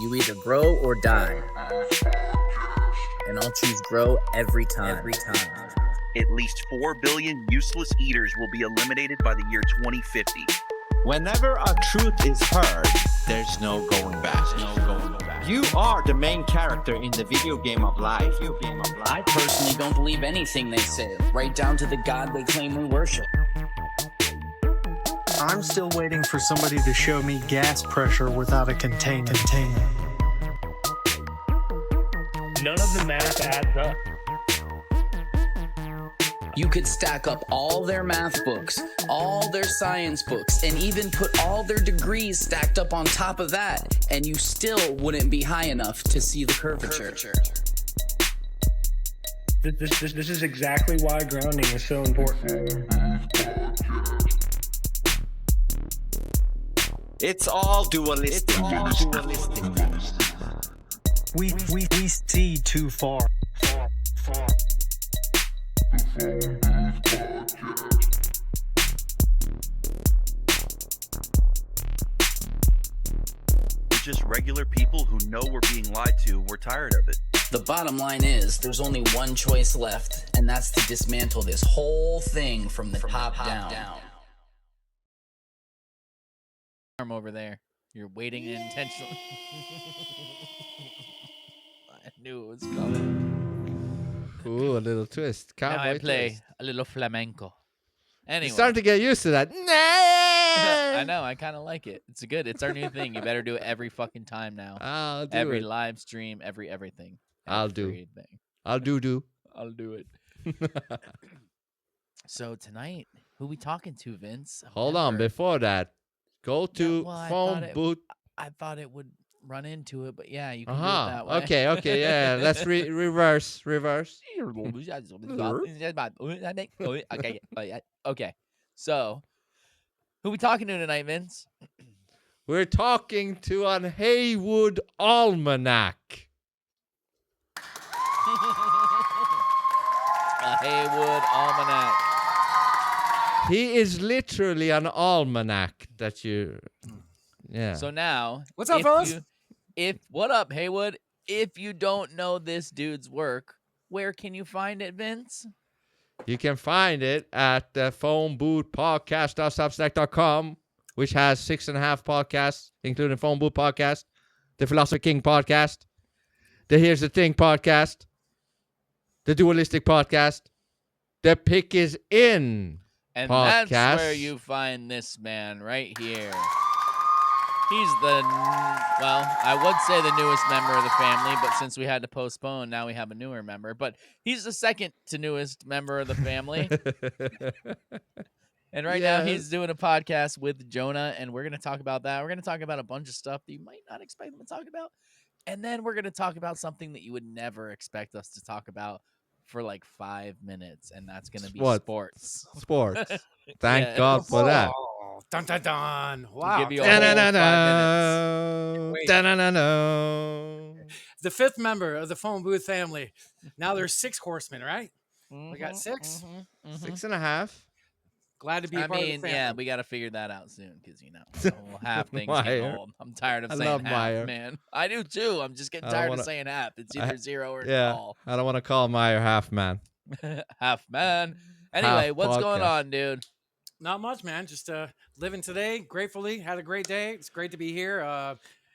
You either grow or die. And I'll choose grow every time. At least 4 billion useless eaters will be eliminated by the year 2050. Whenever a truth is heard, there's no going back. You are the main character in the video game of life. I personally don't believe anything they say, right down to the God they claim we worship. I'm still waiting for somebody to show me gas pressure without a container. None of the math adds up. You could stack up all their math books, all their science books, and even put all their degrees stacked up on top of that, and you still wouldn't be high enough to see the curvature. This is exactly why grounding is so important. It's all dualistic. We see too far. We're just regular people who know we're being lied to. We're tired of it. The bottom line is, there's only one choice left, and that's to dismantle this whole thing from the top down. Arm over there. You're waiting intentionally. I knew it was coming. Ooh, a little twist. Cowboy Now I play twist. a little flamenco. Anyway. You're starting to get used to that. I know. I kind of like it. It's good. It's our new thing. You better do it every fucking time now. I'll do every it. live stream, everything. I'll do. Everything. I'll do. I'll do it. So tonight, who we talking to, Vince? Hold on. Before that, go to PhoneBooth. I thought it would run into it, but yeah, you can do it that way. Okay, yeah. Let's reverse. Okay. So, who we talking to tonight, Vince? We're talking to an Heywood Almanac. A Heywood Almanac. He is literally an almanac that you... Yeah. So now... What's up, fellas? What up, Heywood? If you don't know this dude's work, where can you find it, Vince? You can find it at the PhoneBooth Podcast.substack.com, which has 6.5 podcasts, including PhoneBooth Podcast, the Philosophy King Podcast, the Here's the Thing Podcast, the Dualistic Podcast, the Pick is In And podcast. That's where you find this man right here. He's I would say the newest member of the family, but since we had to postpone, now we have a newer member. But he's the second to newest member of the family. And right now he's doing a podcast with Jonah, and we're going to talk about that. We're going to talk about a bunch of stuff that you might not expect them to talk about. And then we're going to talk about something that you would never expect us to talk about for like 5 minutes, and that's going to be sports. Sports. Thank God for that. Dun dun dun! We'll Wow. give you a whole 5 minutes. The fifth member of the phone booth family. Now there's 6 horsemen, right? We got 6. 6.5. Glad to be a part of the family. Yeah, we got to figure that out soon because half things get old. I'm tired of saying half, Meyer. man. I do too. I'm just getting tired of saying half. It's either 0 or all. I don't want to call Meyer half man. Half man. Anyway, Half what's podcast. going on, dude? Not much, man. Just living today. Gratefully had a great day. It's great to be here.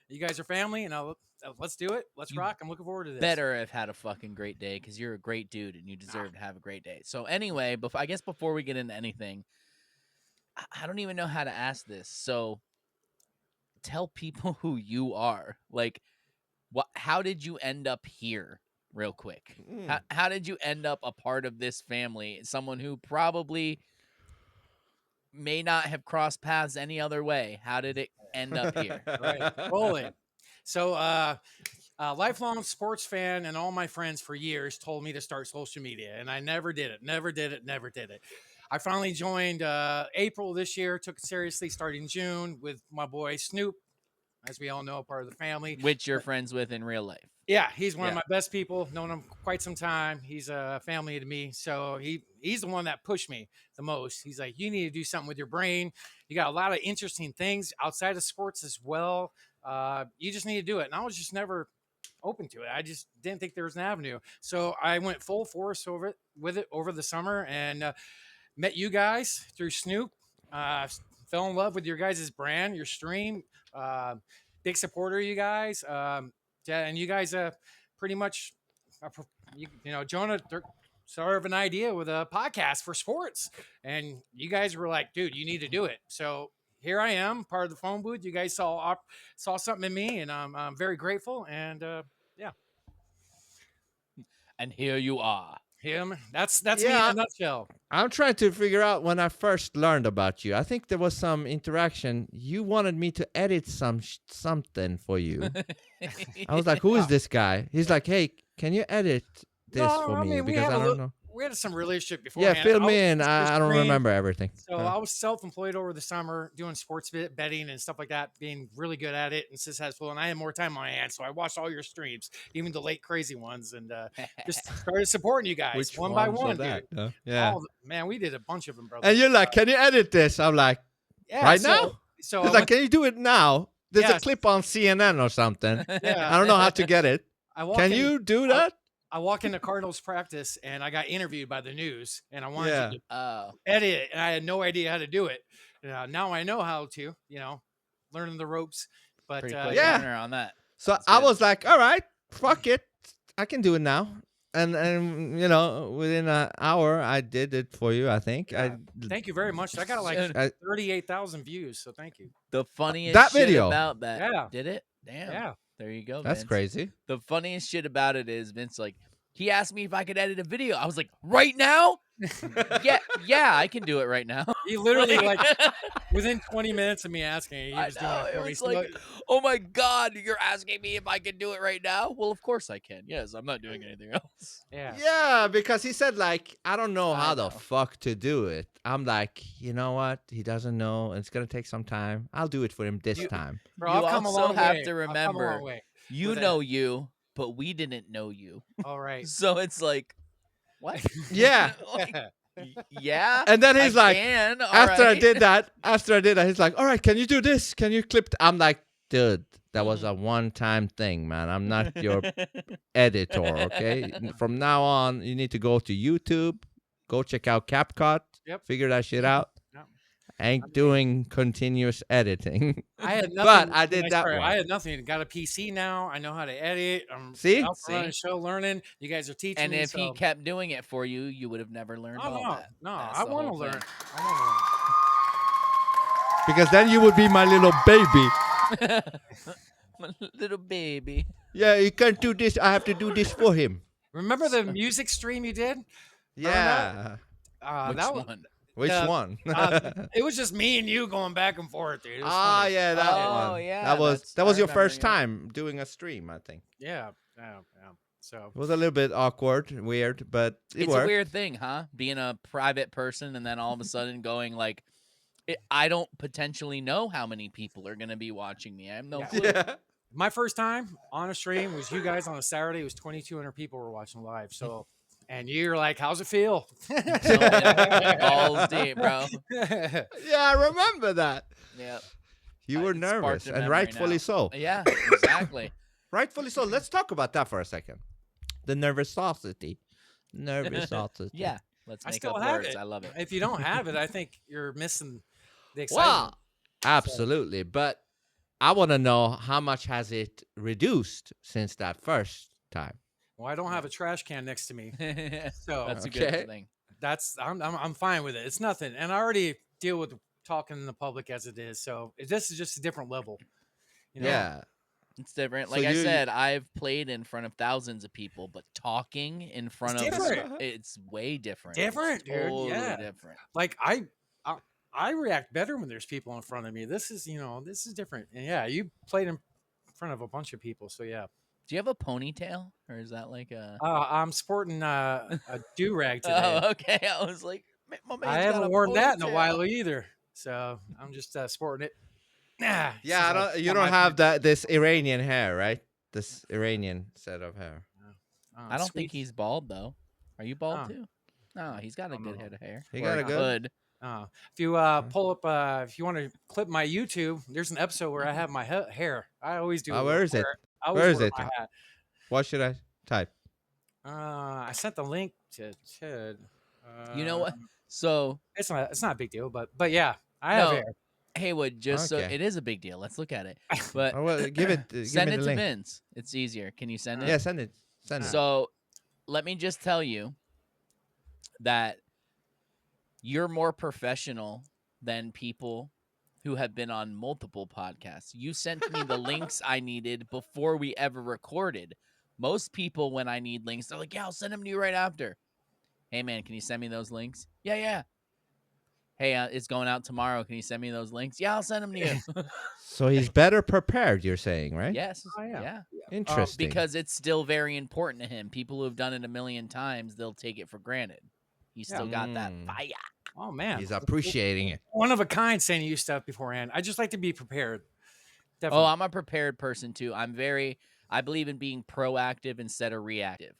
You guys are family, and let's do it. Let's rock. I'm looking forward to this. Better have had a fucking great day because you're a great dude and you deserve to have a great day. So anyway, I guess before we get into anything, I don't even know how to ask this. So tell people who you are. Like, how did you end up here? Real quick. How did you end up a part of this family? Someone who probably may not have crossed paths any other way. How did it end up here? Right. Rolling. So, lifelong sports fan, and all my friends for years told me to start social media, and I never did it. I finally joined April this year, took it seriously starting June with my boy Snoop, as we all know, part of the family. Which you're friends with in real life. Yeah, he's one of my best people. Known him quite some time. He's a family to me. So he's the one that pushed me the most. He's like, you need to do something with your brain. You got a lot of interesting things outside of sports as well. You just need to do it. And I was just never open to it. I just didn't think there was an avenue. So I went full force with it over the summer and met you guys through Snoop. Fell in love with your guys' brand, your stream. Big supporter of you guys. Yeah, and you guys pretty much, Jonah started of an idea with a podcast for sports, and you guys were like, dude, you need to do it. So here I am, part of the phone booth. You guys saw something in me, and I'm very grateful. And yeah, And here you are. him. That's me in Yeah. a nutshell. I'm trying to figure out when I first learned about you. I think there was some interaction. You wanted me to edit something for you. I was like, "Who is this guy?" He's like, "Hey, can you edit this No, for I me?" mean, Because I don't know. we had some relationship before. Yeah, fill me in. I don't remember everything. So I was self-employed over the summer doing sports betting and stuff like that, being really good at it and successful. And I had more time on my hands, so I watched all your streams, even the late crazy ones, and just started supporting you guys one by ones are one. that? Dude. Yeah. Man, we did a bunch of them, brother. And you're like, "Can you edit this?" I'm like, yeah, "Right so, now?" So He's like, "Can you do it now?" There's a Yes. clip on CNN or something. yeah, I don't know how to get it. Can You do that? I walk into Cardinals practice and I got interviewed by the news, and I wanted Yeah. to Oh, edit it, and I had no idea how to do it. Now I know how to, learning the ropes. But pretty quick yeah. learner on that. So That's I good. was like, "All right, fuck it, I can do it now." And within an hour, I did it for you. I think. Yeah. Thank you very much. I got like I- 38,000 views, so thank you. The funniest That shit video. about that. Yeah. Did it? Damn. Yeah. There you go. That's Vince. crazy. The funniest shit about it is Vince he asked me if I could edit a video. I was like, right now? yeah, I can do it right now. He literally within 20 minutes of me asking, he I was doing know, it for it me. was So, like, oh my God, you're asking me if I can do it right now? Well, of course I can. Yes, I'm not doing anything else. yeah. Yeah, because he said I don't know I how know. the fuck to do it. I'm like, you know what? He doesn't know. It's gonna take some time. I'll do it for him this time. Bro, You I've come a also long have way. to I've come a remember, long way. You with know you, but we didn't know you. All right. So it's like, what? Yeah. Like, yeah. And then he's I like, can, all after I right. did that, he's like, "All right, can you do this? Can you clip?" I'm like, "Dude, that was a one-time thing, man. I'm not your editor, okay? From now on, you need to go to YouTube, go check out CapCut, Yep. figure that shit out. Yep. Ain't doing continuous editing." I had nothing. But I when did that started. one. I had nothing. Got a PC now. I know how to edit. I'm See? out running a See? show, learning. You guys are teaching And me. if he so- kept doing it for you, you would have never learned Oh, all no, that. no, That's I the want to whole learn. thing. I want Because then you would be my little baby. My little baby. Yeah, you can't do this. I have to do this for him. to learn. Remember the music stream you did? Yeah. Which that was, one? Which the- one? it was just me and you going back and forth, dude. It was Ah, funny. yeah, that Oh, one. yeah, that was that's- I your remember, first yeah. time doing a stream, I think. Yeah. So It was a little bit awkward, weird, but it It's worked. a weird thing, huh? Being a private person and then all of a sudden going I don't potentially know how many people are going to be watching me. I have no Yeah. clue. Yeah. my first time on a stream was you guys on a Saturday. It was 2,200 people were watching live. So, and you're like, "How's it feel?" Balls deep, bro. Yeah, I remember that. Yeah. You I- were it sparked nervous, a and memory rightfully now. so. Yeah, exactly. Rightfully so. Let's talk about that for a second. The nervousity. Nervousity. Yeah. Let's I make still up have words. it. I love it. If you don't have it, I think you're missing the excitement. Well, absolutely. But I want to know how much has it reduced since that first time? Well, I don't have a trash can next to me, so That's a Okay. good thing. I'm fine with it. It's nothing, and I already deal with talking in the public as it is. So this is just a different level. You know? Yeah. It's different. So Like I you- said, I've played in front of thousands of people, but talking in front It's of different. it's way different. It's Different, dude. totally Yeah. different. Like I react better when there's people in front of me. This is this is different. And yeah, you played in front of a bunch of people, so yeah. Do you have a ponytail, or is that like a? I'm sporting a do rag today. Oh, okay. I was like, my man's I got haven't a worn that in a ponytail. while either, so I'm just sporting it. Nah, it's Yeah, just you not don't my have thing. that this Iranian hair, right? This Iranian set of hair. Oh, I don't sweet. think he's bald though. Are you bald Oh. too? No, he's got a don't good know. head of hair. He Or got a good- good. If you pull up, if you want to clip my YouTube, there's an episode where I have my hair. I always do. Where is it? I always Where is wear it? my hat. What should I type? I sent the link to Ted. You know what? So It's not a big deal, but yeah, I have no, hair. Heywood, just so Okay. it is a big deal. Let's look at it. But Oh, well, give it. send give it me the to link. Vince. It's easier. Can you send it? Yeah, send it. Send it. So let me just tell you that you're more professional than people who have been on multiple podcasts. You sent me the links I needed before we ever recorded. Most people, when I need links, they're like, yeah, I'll send them to you right after. Hey, man, can you send me those links? Yeah. Hey, it's going out tomorrow. Can you send me those links? Yeah, I'll send them to you. So he's better prepared, you're saying, right? Yes. Oh, yeah. Interesting. Because it's still very important to him. People who have done it a million times, they'll take it for granted. He's still got that fire. Oh man, he's appreciating it. one of a kind sending you stuff beforehand. I just like to be prepared. Oh, Definitely. I'm a prepared person too. I believe in being proactive instead of reactive.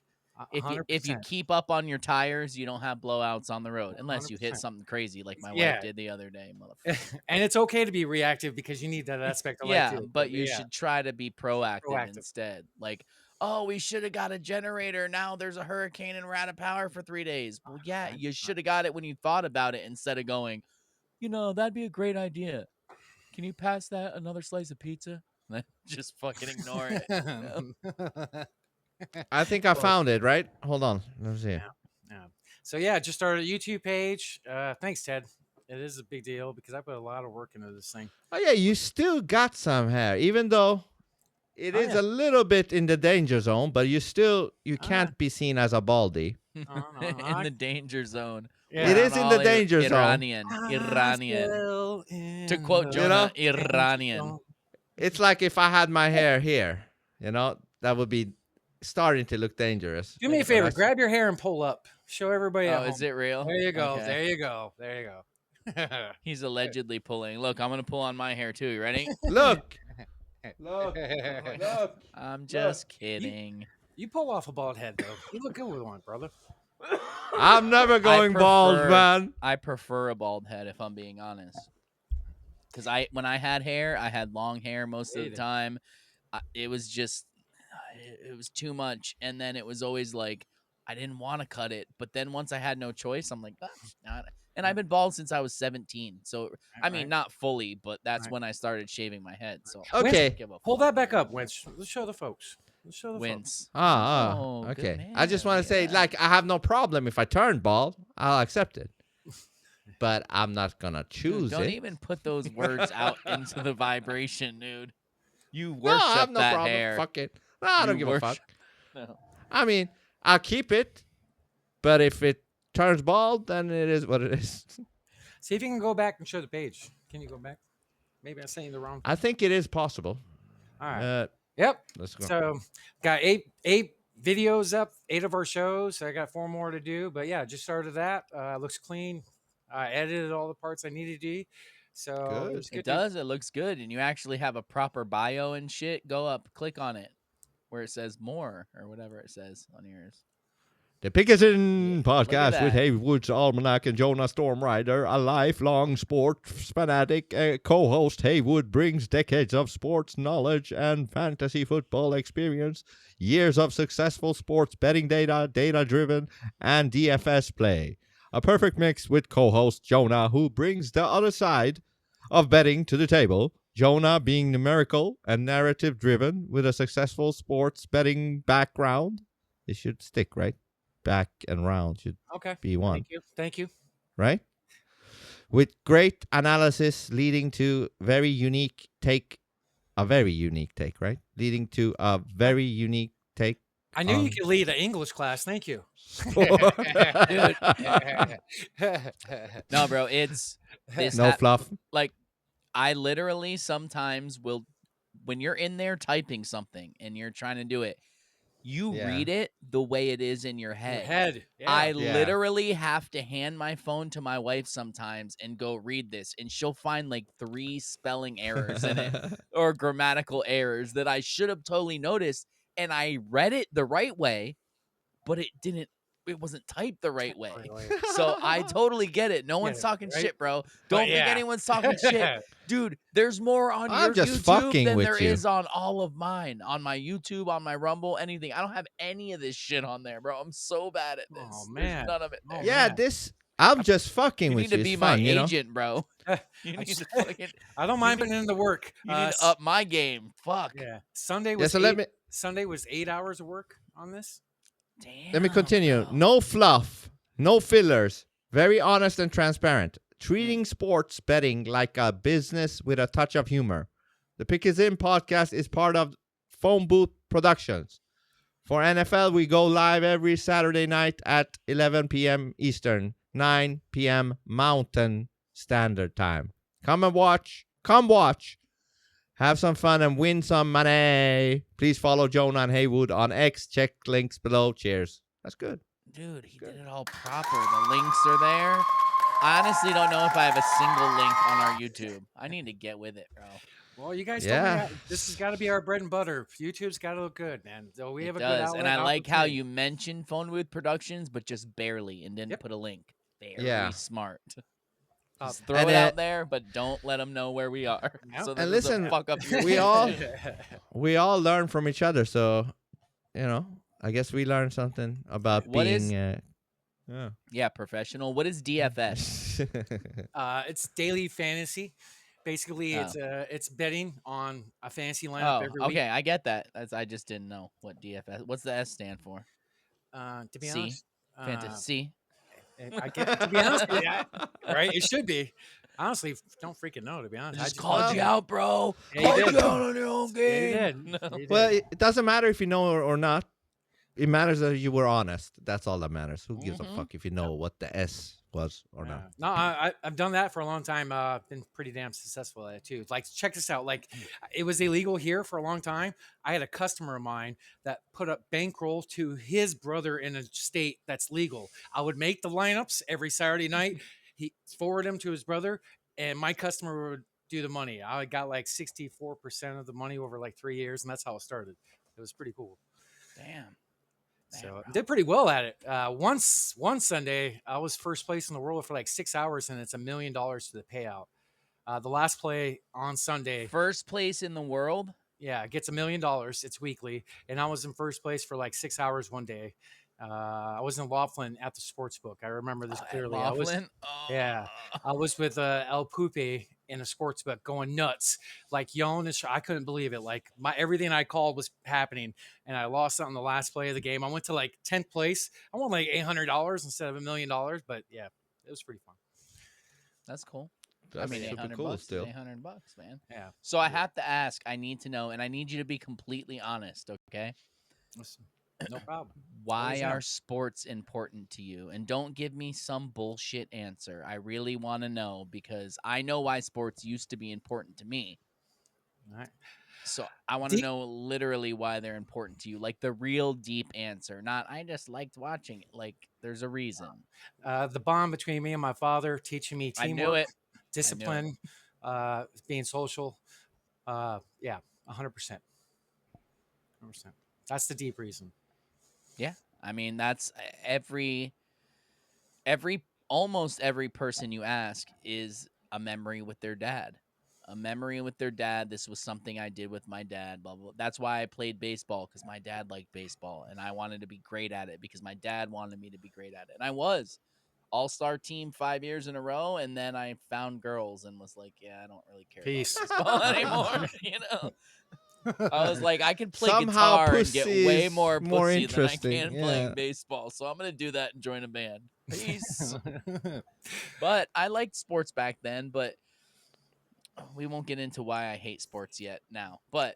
If you 100%. keep up on your tires, you don't have blowouts on the road unless you hit 100%. something crazy like my Yeah. wife did the other day, motherfucker. And it's okay to be reactive because you need that aspect of life Yeah, too. but you should try to be proactive. Instead. Like, oh, we should have got a generator. Now there's a hurricane and we're out of power for 3 days. Well, yeah, you should have got it when you thought about it instead of going, that'd be a great idea. Can you pass that another slice of pizza? Just fucking ignore it. I think I found it, right? Hold on. Let's see. Yeah. So yeah, just started a YouTube page. Thanks, Ted. It is a big deal because I put a lot of work into this thing. Oh, yeah, you still got some hair, even though it is a little bit in the danger zone, but you can't be seen as a baldy. In the danger zone. Yeah. It is in the danger zone. Iranian. To quote Jonah, Iranian. It's like if I had my hair here, that would be starting to look dangerous. Do me a favor, grab your hair and pull up. Show everybody. Oh, is it real? There you go. Okay. There you go. There you go. He's allegedly pulling. Look, I'm gonna pull on my hair too. You ready? Look. I'm just kidding. You pull off a bald head though. You look good with one, brother. I'm never going bald, man. I prefer a bald head if I'm being honest. Because when I had hair, I had long hair most of the time. It was just, it was too much. And then it was always like, I didn't want to cut it. But then once I had no choice, I'm like, not. And I've been bald since I was 17. So, I mean, not fully, but that's when I started shaving my head. So, okay. Pull that back up, Winch. Let's show the folks. Wince. Okay. Man. I just want to say, like, I have no problem if I turn bald. I'll accept it. But I'm not going to choose Don't it. even put those words out into the vibration, dude. You worship no that problem. hair. Fuck it. No, I don't give a fuck. No. I mean, I'll keep it. But if it turns bald, then it is what it is. See if you can go back and show the page. Can you go back? Maybe I'm saying the wrong thing. I think it is possible. All right. Yep. Let's go. So got eight videos up, 8 of our shows. I got 4 more to do, but yeah, just started that. Looks clean. I edited all the parts I needed to. So it does. It looks good, and you actually have a proper bio and shit. Go up, click on it, where it says more or whatever it says on yours. The Pickerson Podcast with Heywood's Almanac and Jonah Stormrider, a lifelong sports fanatic. Co-host Heywood brings decades of sports knowledge and fantasy football experience, years of successful sports betting data-driven, and DFS play. A perfect mix with co-host Jonah, who brings the other side of betting to the table. Jonah being numerical and narrative-driven with a successful sports betting background. It should stick, right? Back and round should be one. Thank you. Right? With great analysis leading to a very unique take, right? Leading to a very unique take. I knew you could lead an English class. Thank you. Dude. No, bro, it's this. No fluff. Like, I literally sometimes will, when you're in there typing something and you're trying to do it, you read it the way it is in your head. I literally have to hand my phone to my wife sometimes and go read this, and she'll find like 3 spelling errors in it or grammatical errors that I should have totally noticed, and I read it the right way, but it didn't it wasn't typed the right way. Really. So I totally get it. No one's it, talking right? shit, bro. Don't think yeah. anyone's talking shit. Dude, there's more on I'm your just YouTube fucking than with there you. is on all of mine. On my YouTube, on my Rumble, anything. I don't have any of this shit on there, bro. I'm so bad at this. Oh There's man. none of it there. Yeah, man. I'm just fucking You with need to you. be It's my fun, you know? agent, bro. You need to fucking. I don't mind putting in the work. You need to up my game. Fuck. Yeah. Sunday Yeah, was so Sunday was 8 hours of work on this. Damn. let me continue. Bro. No fluff, no fillers. Very honest and transparent. Treating sports betting like a business with a touch of humor. The Pick Is In podcast is part of PhoneBooth Productions. For NFL, we go live every Saturday night at 11 p.m. Eastern, 9 p.m. Mountain Standard Time. Come and watch. Come watch. Have some fun and win some money. Please follow Jonah and Heywood on X. Check links below. Cheers. That's good. Dude, he did it all proper. The links are there. I honestly don't know if I have a single link on our YouTube. I need to get with it, bro. Well, you guys Yeah. told me this has got to be our bread and butter. YouTube's got to look good, man. So we have It a good does. outlet. And I out like the how thing. you mentioned PhoneBooth Productions, but just barely and didn't put a link. Very Yeah. smart. Uh, Just throw and, it out there, but don't let them know where we are. Yeah. So And that doesn't listen, fuck up your we all shit. we all learn from each other, so I guess we learned something about What being is- Yeah, professional. What is DFS? It's daily fantasy. Basically, Oh. it's betting on a fantasy lineup every Oh, week. okay, I get that. I just didn't know what DFS. What's the S stand for? To be C. honest, Fantasy. I get to be honest with you, right? It should be. Honestly, don't freaking know. To be honest, I I just called you out, bro. Yeah, you Called did. you out on your own Yeah, you game. did. No. You did. Well, it doesn't matter if you know or not. It matters that you were honest. That's all that matters. Who gives a fuck if you know what the S was or Yeah. not? No, I've done that for a long time. Been pretty damn successful at it too. Like, check this out. Like, it was illegal here for a long time. I had a customer of mine that put up bankroll to his brother in a state that's legal. I would make the lineups every Saturday night. He forward them to his brother, and my customer would do the money. I got like 64% of the money over like 3 years, and that's how it started. It was pretty cool. Damn. So bro. did pretty well at it. One Sunday, I was first place in the world for like 6 hours, and it's $1 million to the payout. The last play on Sunday, First place in the world. yeah, it gets $1 million. It's weekly, and I was in first place for like 6 hours one day. I was in Laughlin at the sports book. I remember this clearly. I was with El Pupe in a sports book going nuts, like yelling. I couldn't believe it. Like everything I called was happening, and I lost on the last play of the game. I went to like 10th place. I won like $800 instead of $1 million. But yeah, it was pretty fun. That's cool. That's I mean, super 800 cool bucks. still. $800, man. Yeah. So I have to ask. I need to know, and I need you to be completely honest. Okay. Listen, no problem. Why Always am. are sports important to you? And don't give me some bullshit answer. I really want to know because I know why sports used to be important to me. All right. So I want to know literally why they're important to you. Like the real deep answer. Not, I just liked watching it. Like there's a reason. The bond between me and my father, teaching me I teamwork, knew it. discipline, being social. Yeah, 100%. 100%. That's the deep reason. Yeah. I mean, that's almost every person you ask is a memory with their dad. A memory with their dad. This was something I did with my dad. Blah, blah. That's why I played baseball, because my dad liked baseball and I wanted to be great at it because my dad wanted me to be great at it. And I was all-star team 5 years in a row. And then I found girls and was like, yeah, I don't really care Peace. about baseball anymore. You know? I was like, I can play Somehow guitar and get pussy way is more more pussy than I interesting, can yeah. playing baseball. So I'm going to do that and join a band. Peace. But I liked sports back then, but we won't get into why I hate sports yet now. But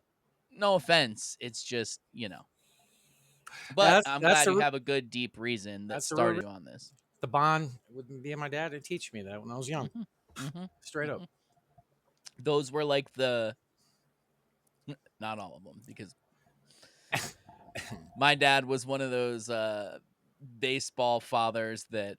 no offense. It's just, But I'm glad you have a good, deep reason that started you on this. The bond with me and my dad to teach me that when I was young. Straight up. Those were like not all of them, because my dad was one of those baseball fathers that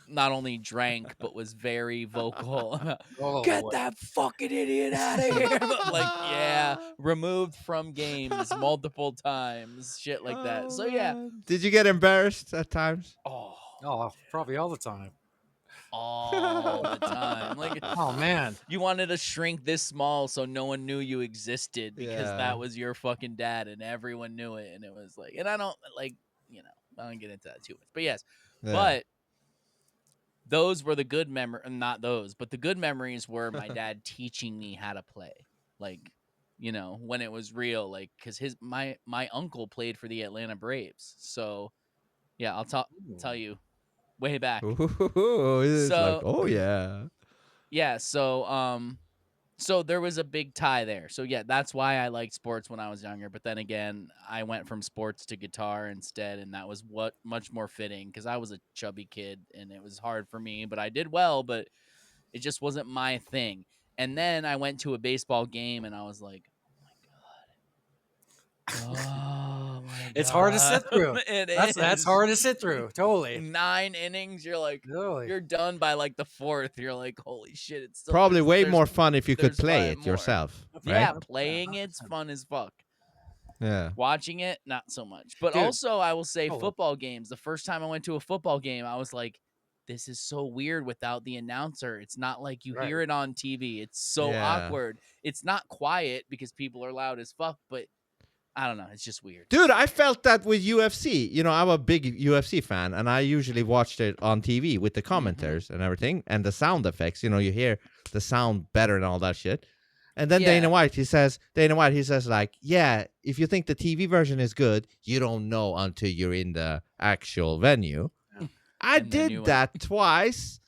not only drank but was very vocal. Oh, Get boy. that fucking idiot out of here! I'm like, yeah, removed from games multiple times, shit like that. So yeah, Did you get embarrassed at times? oh, Oh, probably all the time. all the time. Like, Oh man. you wanted to shrink this small so no one knew you existed because Yeah. that was your fucking dad and everyone knew it. And it was like, and I don't like, I don't get into that too much. But yes, Yeah. but those were the good not those, but the good memories were my dad teaching me how to play. Like, when it was real, like, because my uncle played for the Atlanta Braves. So yeah, I'll tell you way back. Ooh, it's like, So- oh yeah. Yeah, so there was a big tie there. So yeah, that's why I liked sports when I was younger. But then again, I went from sports to guitar instead, and that was much more fitting because I was a chubby kid and it was hard for me. But I did well, but it just wasn't my thing. And then I went to a baseball game and I was like, oh my god, It's hard to sit through. That's is. hard to sit through. Totally. 9 innings, you're like, Totally. you're done by like the 4th. You're like, holy shit, it's still Probably there's- way there's- more fun if you could there's play 5 it more. yourself. Yeah, Right? playing it's fun as fuck. Yeah. Watching it, not so much. But Dude. also, I will say Oh. football games. The first time I went to a football game, I was like, this is so weird without the announcer. It's not like you hear Right. it on TV. It's so Yeah. awkward. It's not quiet because people are loud as fuck, but I don't know. It's just weird. Dude, I felt that with UFC. I'm a big UFC fan, and I usually watched it on TV with the commentators and everything, and the sound effects. You hear the sound better and all that shit. And then Yeah. Dana White, he says, like, yeah, if you think the TV version is good, you don't know until you're in the actual venue. Yeah. I And then you did that twice,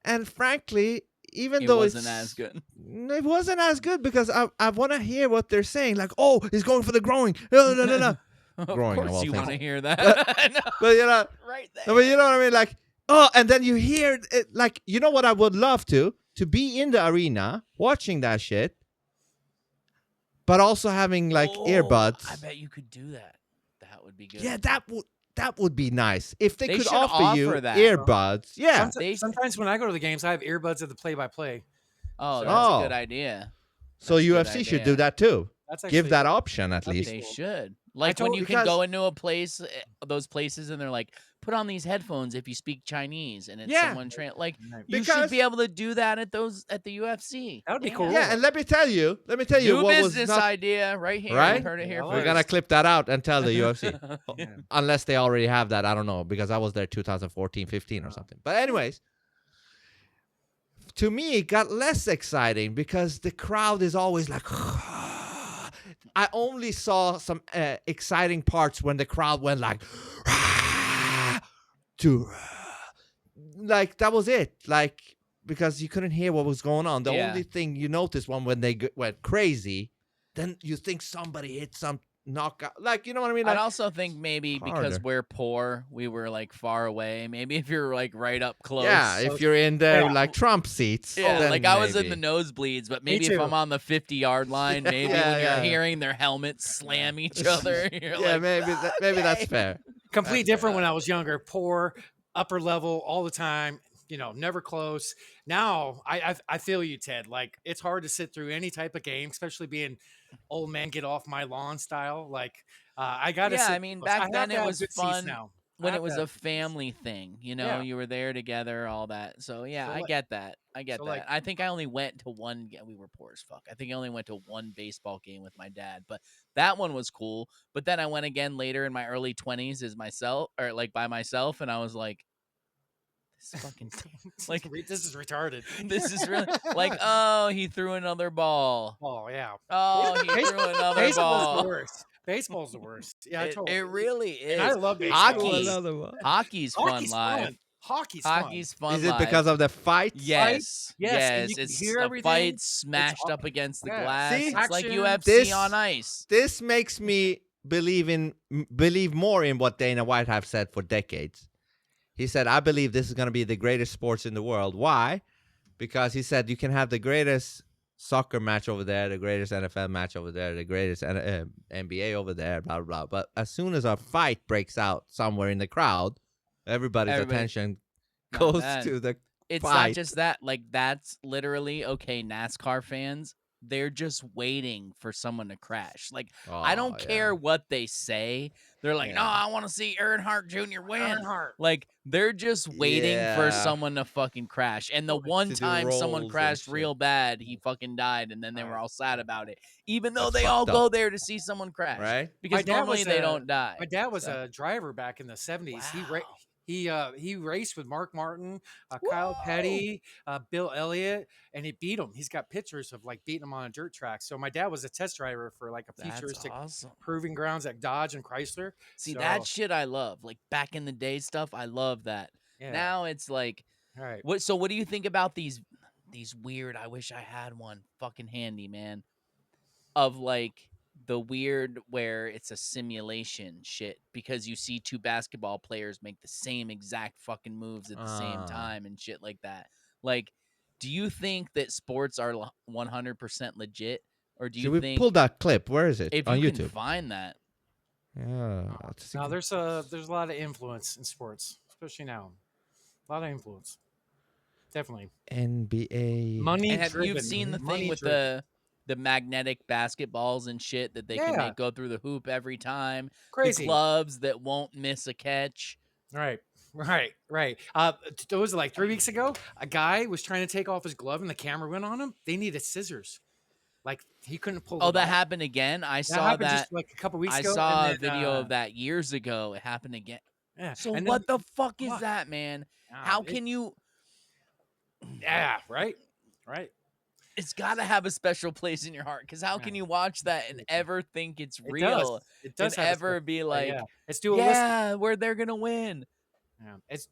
and frankly, even It though wasn't it's as good. it wasn't as good because I want to hear what they're saying. Like, oh, he's going for the groin. No. Of Growing of course all you things. want to hear that. I know, But right there. no, but you know what I mean? Like, oh, and then you hear it, like, you know what I would love to be in the arena watching that shit, but also having like Oh, earbuds. I bet you could do that. That would be good. Yeah, that would be nice if they could should offer you offer that. earbuds. Yeah. They- Sometimes when I go to the games, I have earbuds at the play-by-play. Oh, that's Oh. a good idea. So That's a good UFC should idea. do that too. That's Give actually that option at that'd be least. They cool. should. Like when told- you can go into a place, those places, and they're like, put on these headphones if you speak Chinese, and it's Yeah. someone like Right. you Because- should be able to do that at the UFC. That would be cool. Yeah, and let me tell you New what was business not. idea right here. Right? You heard it here Yeah, I We're like first. gonna clip that out and tell the UFC. Yeah. Unless they already have that, I don't know, because I was there 2014, 15 or something. But anyways, to me, it got less exciting because the crowd is always like, I only saw some exciting parts when the crowd went like, to, like, that was it. Like, because you couldn't hear what was going on. The Yeah. only thing you noticed when they went crazy, then you think somebody hit some knockout. Like, you know what I mean? I'd Like, also think maybe because harder. we're poor, we were like far away. Maybe if you're like right up close. yeah, if you're in the Yeah. like Trump seats. Yeah, then like I was in maybe. the nosebleeds, but maybe if too. I'm on the 50-yard line, maybe Yeah, when yeah. you're hearing their helmets slam each other, you're Yeah, like, maybe that's fair. Completely That's different fair. when I was younger. Poor, upper level all the time. Never close. Now I feel you, Ted. Like it's hard to sit through any type of game, especially being old man get off my lawn style. Like I gotta. Yeah, sit I mean, close. back have then to it have was good seats fun now. when I it have was to a have good seats. family thing, Yeah. you were there together, all that. So yeah, So, I like- get that. I get so, that. like- I think I only went to one. We were poor as fuck. I think I only went to one baseball game with my dad, but that one was cool. But then I went again later in my early 20s as myself, or like by myself, and I was like, this fucking like This is retarded. this is really like, oh, he threw another ball. Oh yeah. Oh, he threw another Baseball's ball. the worst. Baseball's the worst. Yeah, It really is. And I love baseball. Hockey. one. Hockey's fun Hockey's live. fun. Hockey's fun. Hockey's fun. Is it live. because of the fights? Yes, Yes, and yes. you can It's hear a everything. fight smashed all- up against the yeah. glass. See? It's like Action. UFC This- on ice. This makes me believe more in what Dana White have said for decades. He said, I believe this is going to be the greatest sports in the world. Why? Because he said you can have the greatest soccer match over there, the greatest NFL match over there, the greatest NBA over there, blah, blah, blah. But as soon as a fight breaks out somewhere in the crowd, everybody's Everybody- attention Not goes bad. to the It's fight. not just that. Like, that's literally okay. NASCAR fans, they're just waiting for someone to crash. Like, I don't care what they say. They're like, no, Yeah. I want to see Earnhardt Jr. win. Earnhardt. Like, they're just waiting for Yeah. someone to fucking crash. And the one do time someone rolls and crashed shit. real bad, he fucking died, and then they were all sad about it. Even though That's they all fucked go up. there to see someone crash. Right? Because normally they don't die. My dad was So- a driver back in the 70s. Wow. He raced with Mark Martin, Kyle Petty, Bill Elliott, and he beat him. He's got pictures of like beating him on a dirt track. So my dad was a test driver for like a That's futuristic awesome. proving grounds at Dodge and Chrysler. See, So, that shit I love. Like, back in the day stuff, I love that. yeah. Now it's like, All right. what? So what do you think about these weird? I wish I had one fucking handy, man. Of like the weird where it's a simulation shit because you see two basketball players make the same exact fucking moves at the same time and shit like that. Like, do you think that sports are 100% legit, or do you Should we think pull that clip? Where is it? if On you YouTube. can find that? Yeah. let's see. Now there's a lot of influence in sports, especially now. A lot of influence. Definitely. NBA. Money And have you driven. seen the thing Money with driven. the magnetic basketballs and shit that they can Yeah. make go through the hoop every time? Crazy. The gloves that won't miss a catch. Right. It was like 3 weeks ago. A guy was trying to take off his glove, and the camera went on him. They needed scissors. Like he couldn't pull. Oh, it that off. happened again. I That saw happened that. just like a couple weeks I ago. saw and a video of that years ago. It happened again. Yeah. So and what then- the fuck is Fuck. that, man? Ah, How it- can you? Yeah. Right. It's got to have a special place in your heart. Because how can Yeah. you watch that and ever think it's It real? does. It does And have a ever special be place, like, yeah. It's dualistic. yeah, where they're gonna win. Yeah. It's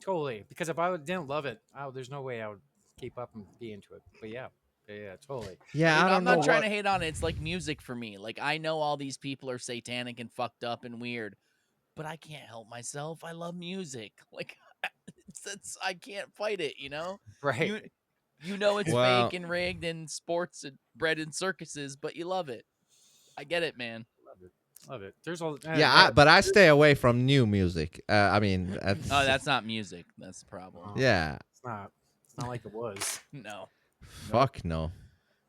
totally because if I didn't love it, there's no way I would keep up and be into it. But yeah, totally. Yeah, Dude, I don't I'm know. not trying what- to hate on it. It's like music for me. Like, I know all these people are satanic and fucked up and weird, but I can't help myself. I love music. Like, I can't fight it. You know. Right. You know it's Well- fake and rigged and sports and bred in circuses, but you love it. I get it, man. Love it. There's all. Yeah, but I stay away from new music. I mean, that's, Oh, that's not music. That's the problem. yeah. It's not like it was. No. Fuck no.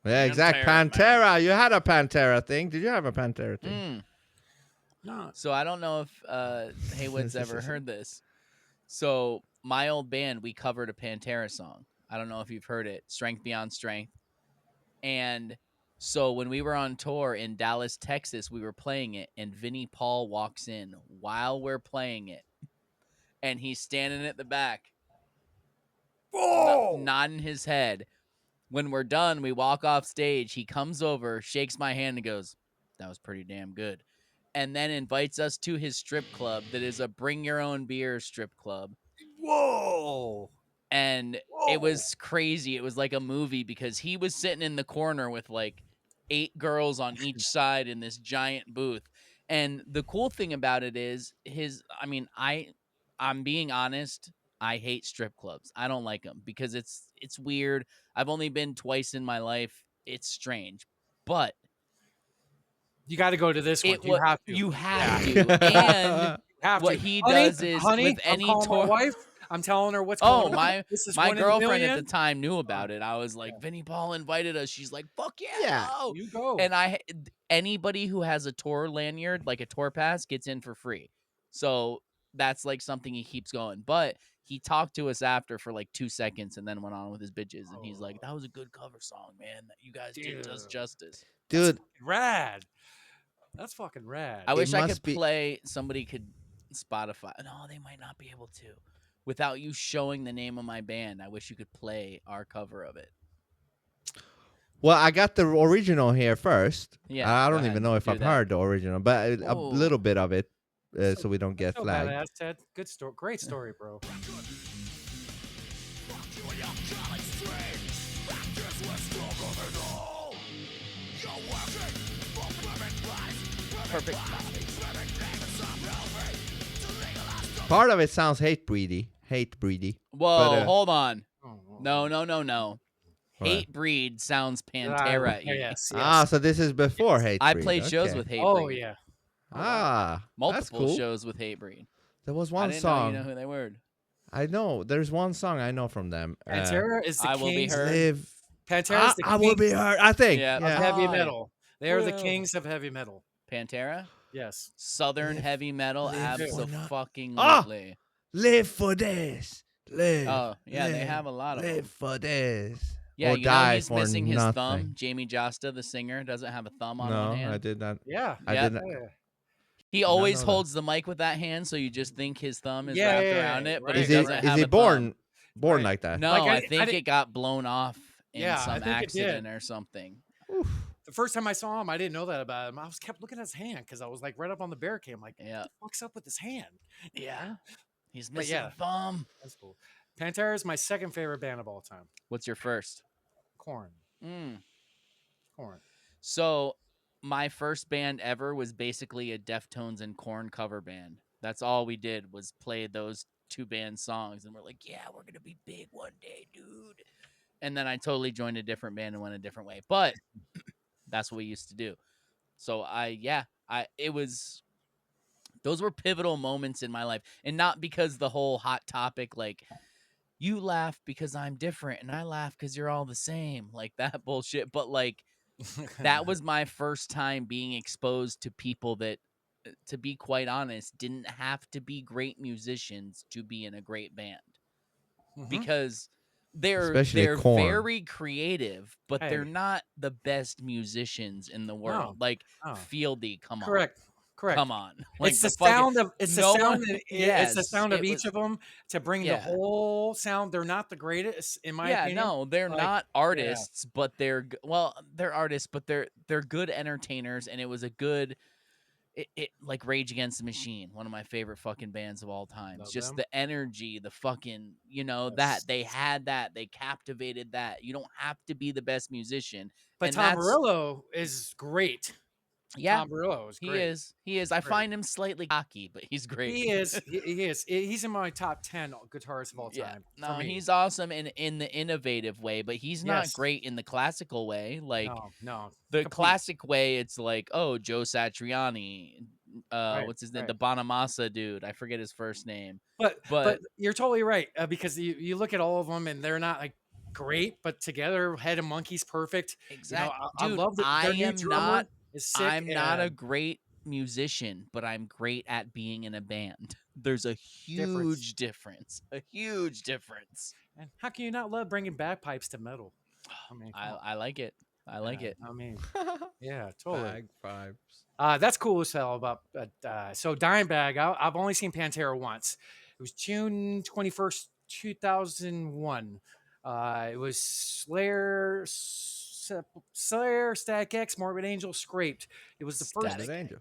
Yeah, exact. Pantera, Pantera. You had a Pantera thing. Did you have a Pantera thing? No. So I don't know if Heywood's ever heard this. So my old band, we covered a Pantera song. I don't know if you've heard it, Strength Beyond Strength. And so when we were on tour in Dallas, Texas, we were playing it, and Vinnie Paul walks in while we're playing it. And he's standing at the back, nodding his head. When we're done, we walk off stage. He comes over, shakes my hand, and goes, "That was pretty damn good." And then invites us to his strip club that is a bring your own beer strip club. Whoa. And it was crazy. It was like a movie because he was sitting in the corner with like 8 girls on each side in this giant booth. And the cool thing about it is I'm being honest, I hate strip clubs. I don't like them because it's weird. I've only been twice in my life. It's strange. But You got to go to this one. you have to. And Have what to. he Honey, does is honey, with any I'm calling my tour. wife. I'm telling her what's going on. This is my one in a girlfriend at million. the time knew about it. I was like, Vinnie Paul invited us. She's like, fuck yeah. Go. You go. And anybody who has a tour lanyard, like a tour pass, gets in for free. So that's like something he keeps going. But he talked to us after for like 2 seconds and then went on with his bitches. And he's like, that was a good cover song, man. That you guys did us justice. Dude, Rad. That's fucking rad. I wish I must could be- play. Somebody could Spotify. No, they might not be able to. Without you showing the name of my band, I wish you could play our cover of it. well, I got the original here first. Yeah, I go don't ahead, even know if do I've that. heard the original, but a Oh. little bit of it, so we don't get So flagged. badass, Ted. Good story. Great story, bro. Perfect. Part of it sounds hate breedy. Whoa, But, hold on. Oh, No. What? Hate Breed sounds Pantera. Yes. Ah, so this is before hate I breed. played shows okay. with Hate Oh Breed. yeah. Ah, that's Multiple cool. shows with Hate Breed. There was I one didn't song. know you know who they were. I know. There's one song I know from them. Pantera is the I Will Be kings. Heard. Live. Pantera is the I will be kings heard. I think. Yeah. of Yeah. heavy I metal. They are the will. kings of heavy metal. Pantera, Yes. Southern Live- heavy metal, live for abso-fucking-lutely. Live for this. Live. Oh yeah, they live, have a lot of live them. for this. Yeah, or you know die he's for missing his nothing. thumb. Jamie Josta, the singer, doesn't have a thumb on No, one hand. I did not. Yeah. I Yep. did not. Yeah. He not always know that. holds the mic with that hand, so you just think his thumb is Yeah, wrapped yeah, around it, but right, he Is he doesn't right. have is he a born Right. like that? thumb. No, Like, I I think did- it got blown off in Yeah, I some think it did. accident or something. The first time I saw him, I didn't know that about him. I was kept looking at his hand because I was like right up on the barricade. I'm like, Yeah, what the fuck's up with his hand? yeah. He's But missing yeah. a thumb. That's cool. Pantera is my second favorite band of all time. What's your first? Korn. Korn. So, my first band ever was basically a Deftones and Korn cover band. That's all we did was play those two band songs, and we're like, yeah, we're gonna be big one day, dude. And then I totally joined a different band and went a different way. But that's what we used to do. So those were pivotal moments in my life, and not because the whole hot topic, like, you laugh because I'm different and I laugh because you're all the same, like that bullshit. But like, that was my first time being exposed to people that, to be quite honest, didn't have to be great musicians to be in a great band, Mhm. because they're Especially Korn. very creative, but Hey. they're not the best musicians in the world. Like no. Fieldy, come on, Correct. come on. Like It's the fucking- sound of it's the no sound one- of, it's the yes, sound of it each was- of them to bring the Yeah. whole sound. They're not the greatest in my yeah, opinion. no, they're Like, not artists, but they're artists, but they're good entertainers, and it was a good. It like Rage Against the Machine, one of my favorite fucking bands of all time. Love Just them. the energy, the fucking, that Yes. they had, that they captivated that. You don't have to be the best musician. But and Tom that's- Morello is great. Yeah, Tom Morello is great. he is. I Great. find him slightly cocky, but he's great. He is. He is. He's in my top 10 guitarists of all Yeah, time. for no, me. he's awesome in the innovative way, but he's not Yes. great in the classical way. Like no. the complete. classic way, it's like, oh, Joe Satriani, Right, what's his name, right. the Bonamassa dude. I forget his first name. But but- you're totally right because you look at all of them and they're not like great, but together, Head of Monkey's perfect. Exactly, I dude. love that. I Their new am drummer not. is sick. I'm not a and great musician, but I'm great at being in a band. There's a Difference. huge difference. A huge difference. And how can you not love bringing bagpipes to metal? I mean, come on. I like it. I like Yeah, it. I mean, yeah, totally. Bagpipes. That's cool as hell. About so Dimebag. I've only seen Pantera once. It was June 21st, 2001. It was Slayer, Static X, Morbid Angel, Scraped. It was the first. Static Angel.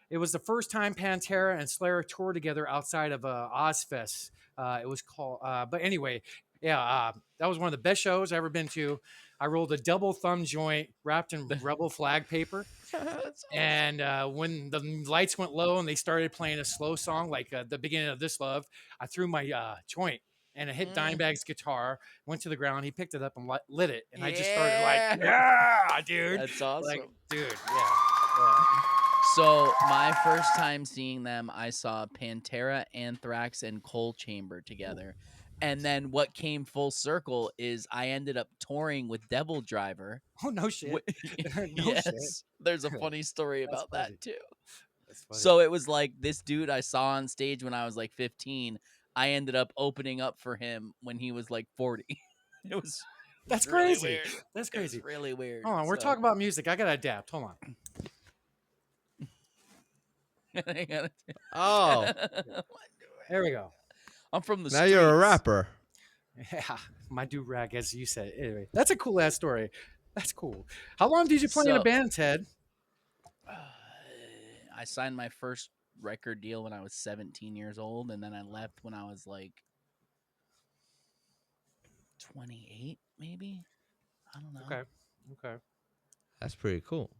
It was the first time Pantera and Slayer toured together outside of Ozfest. It was called. But anyway, yeah, that was one of the best shows I've ever been to. I rolled a double thumb joint wrapped in rebel flag paper. And when the lights went low and they started playing a slow song like the beginning of This Love, I threw my joint and it hit Dimebag's guitar, went to the ground. He picked it up and lit it. And I just started like, yeah, dude. That's awesome. Like, dude, yeah. So my first time seeing them, I saw Pantera, Anthrax, and Coal Chamber together. And then what came full circle is I ended up touring with Devil Driver. Oh, no shit. No yes, shit. there's a funny story That's about funny. that too. That's funny. So it was like this dude I saw on stage when I was like 15. I ended up opening up for him when he was like 40. It was That's really crazy. weird. That's It was crazy. really weird. Hold on, we're So- talking about music. I gotta adapt. Hold on. I gotta- Oh, There we go. I'm from the now you're a streets. rapper. Yeah, my do rag, as you said. Anyway, that's a cool ass story. That's cool. How long did you play in a So- band, Ted? I signed my first record deal when I was 17 years old, and then I left when I was like 28, maybe. I don't know. Okay. That's pretty cool.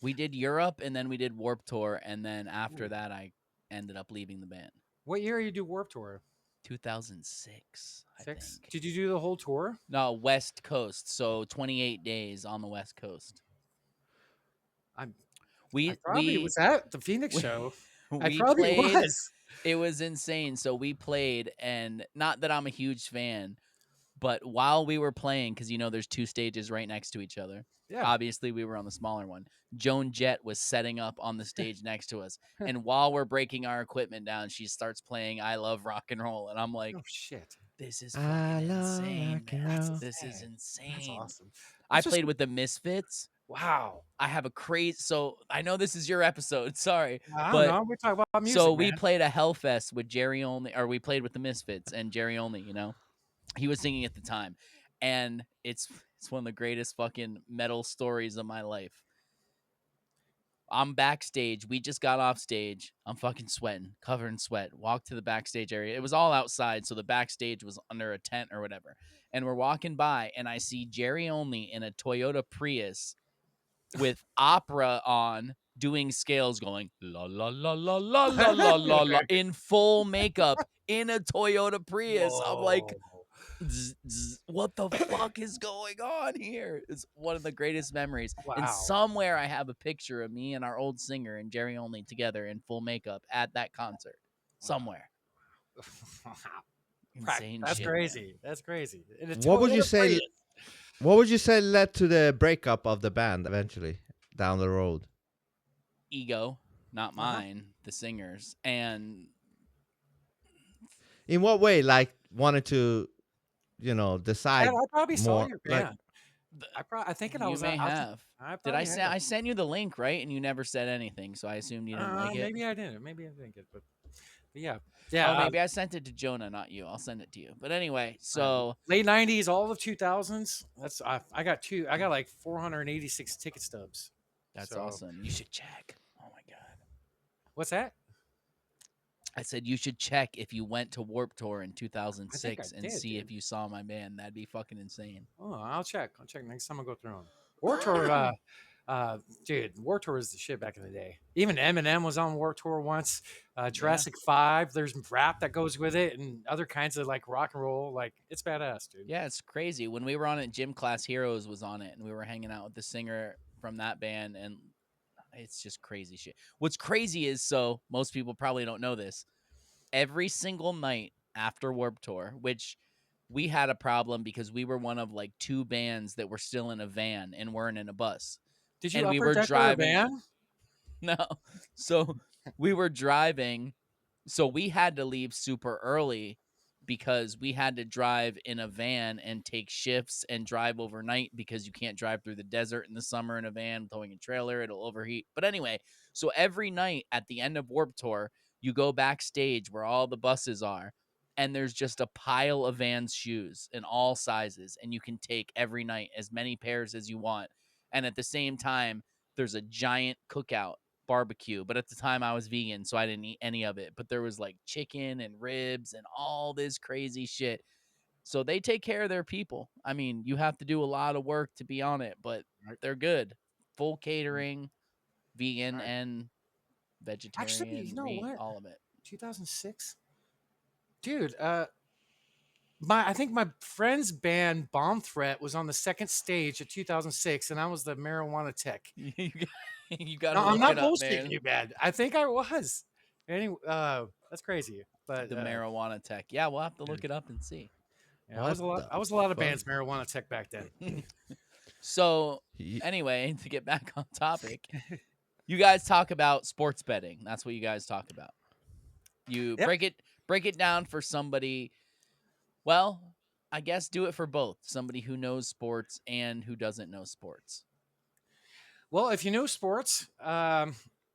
We did Europe, and then we did Warped Tour, and then after that, I ended up leaving the band. What year you do Warped Tour? 2006, I think. Did you do the whole tour? No, West Coast. So 28 days on the West Coast. I We probably was at the Phoenix we- show. we I probably played, was. It was insane. So we played, and not that I'm a huge fan, but while we were playing, because there's 2 stages right next to each other. Yeah. Obviously, we were on the smaller one. Joan Jett was setting up on the stage next to us, and while we're breaking our equipment down, she starts playing "I Love Rock and Roll," and I'm like, Oh shit. "This is I fucking love insane, rock and man! roll. This is That's insane." awesome. I That's just played with the Misfits. wow. I have a crazy. So I know this is your episode. Sorry, I don't but know. We're talking about music, so we man. played a Hellfest with Jerry Only, or we played with the Misfits and Jerry Only. He was singing at the time, and it's one of the greatest fucking metal stories of my life. I'm backstage. We just got off stage. I'm fucking sweating, covered in sweat. Walked to the backstage area. It was all outside, so the backstage was under a tent or whatever. And we're walking by, and I see Jerry Only in a Toyota Prius with opera on, doing scales, going la la la la la la la la la in full makeup in a Toyota Prius. I'm like, Whoa. what the fuck is going on here? It's one of the greatest memories. And Wow. somewhere I have a picture of me and our old singer and Jerry Only together in full makeup at that concert. Somewhere. Insane That's shit, crazy. man. That's crazy. And a What would you Toyota say? Prius. What would you say led to the breakup of the band eventually down the road? Ego, not mine, the singers. And In what way? Like wanted to, decide I probably saw more. your Like, band. I think I you was. may have. I Did I probably send? have. I sent you the link, right? And you never said anything, so I assumed you didn't like it. Maybe I didn't. Maybe I didn't get it, but yeah, Oh, yeah. maybe I sent it to Jonah, not you. I'll send it to you. But anyway, so late '90s, all of 2000s. That's I got two. I got like 486 ticket stubs. that's So, awesome. You should check. Oh my god. What's that? I said you should check if you went to Warp Tour in 2006 and did, see dude. if you saw my band. That'd be fucking insane. Oh, I'll check. I'll check next time I go through them. War Tour, dude, War Tour was the shit back in the day. Even Eminem was on War Tour once. Jurassic 5, there's rap that goes with it, and other kinds of like rock and roll. Like it's badass, dude. Yeah, it's crazy. When we were on it, Gym Class Heroes was on it, and we were hanging out with the singer from that band, and it's just crazy shit. What's crazy is, so most people probably don't know this, every single night after Warp Tour, which we had a problem because we were one of like 2 bands that were still in a van and weren't in a bus. Did you And we upper were deck driving. our van? No. So we were driving. So we had to leave super early because we had to drive in a van and take shifts and drive overnight because you can't drive through the desert in the summer in a van towing a trailer. It'll overheat. But anyway, so every night at the end of Warp Tour, you go backstage where all the buses are, and there's just a pile of Vans shoes in all sizes, and you can take every night as many pairs as you want. And at the same time, there's a giant cookout barbecue, but at the time I was vegan, so I didn't eat any of it. But there was like chicken and ribs and all this crazy shit. So they take care of their people. I mean, you have to do a lot of work to be on it, but they're good. Full catering, vegan Right. and vegetarian, Actually, you know meat, what? all of it. 2006, dude. I think my friend's band Bomb Threat was on the second stage of 2006, and I was the marijuana tech. You got to No, look I'm not it up, bullshitting man. you, man. I think I was. Anyway, that's crazy. But The marijuana tech. Yeah, we'll have to look it up and see. yeah, I was a lot. I was a lot of bands marijuana tech back then. So anyway, to get back on topic, you guys talk about sports betting. That's what you guys talk about. You break it down for somebody. Well, I guess do it for both. Somebody who knows sports and who doesn't know sports. Well, if you know sports,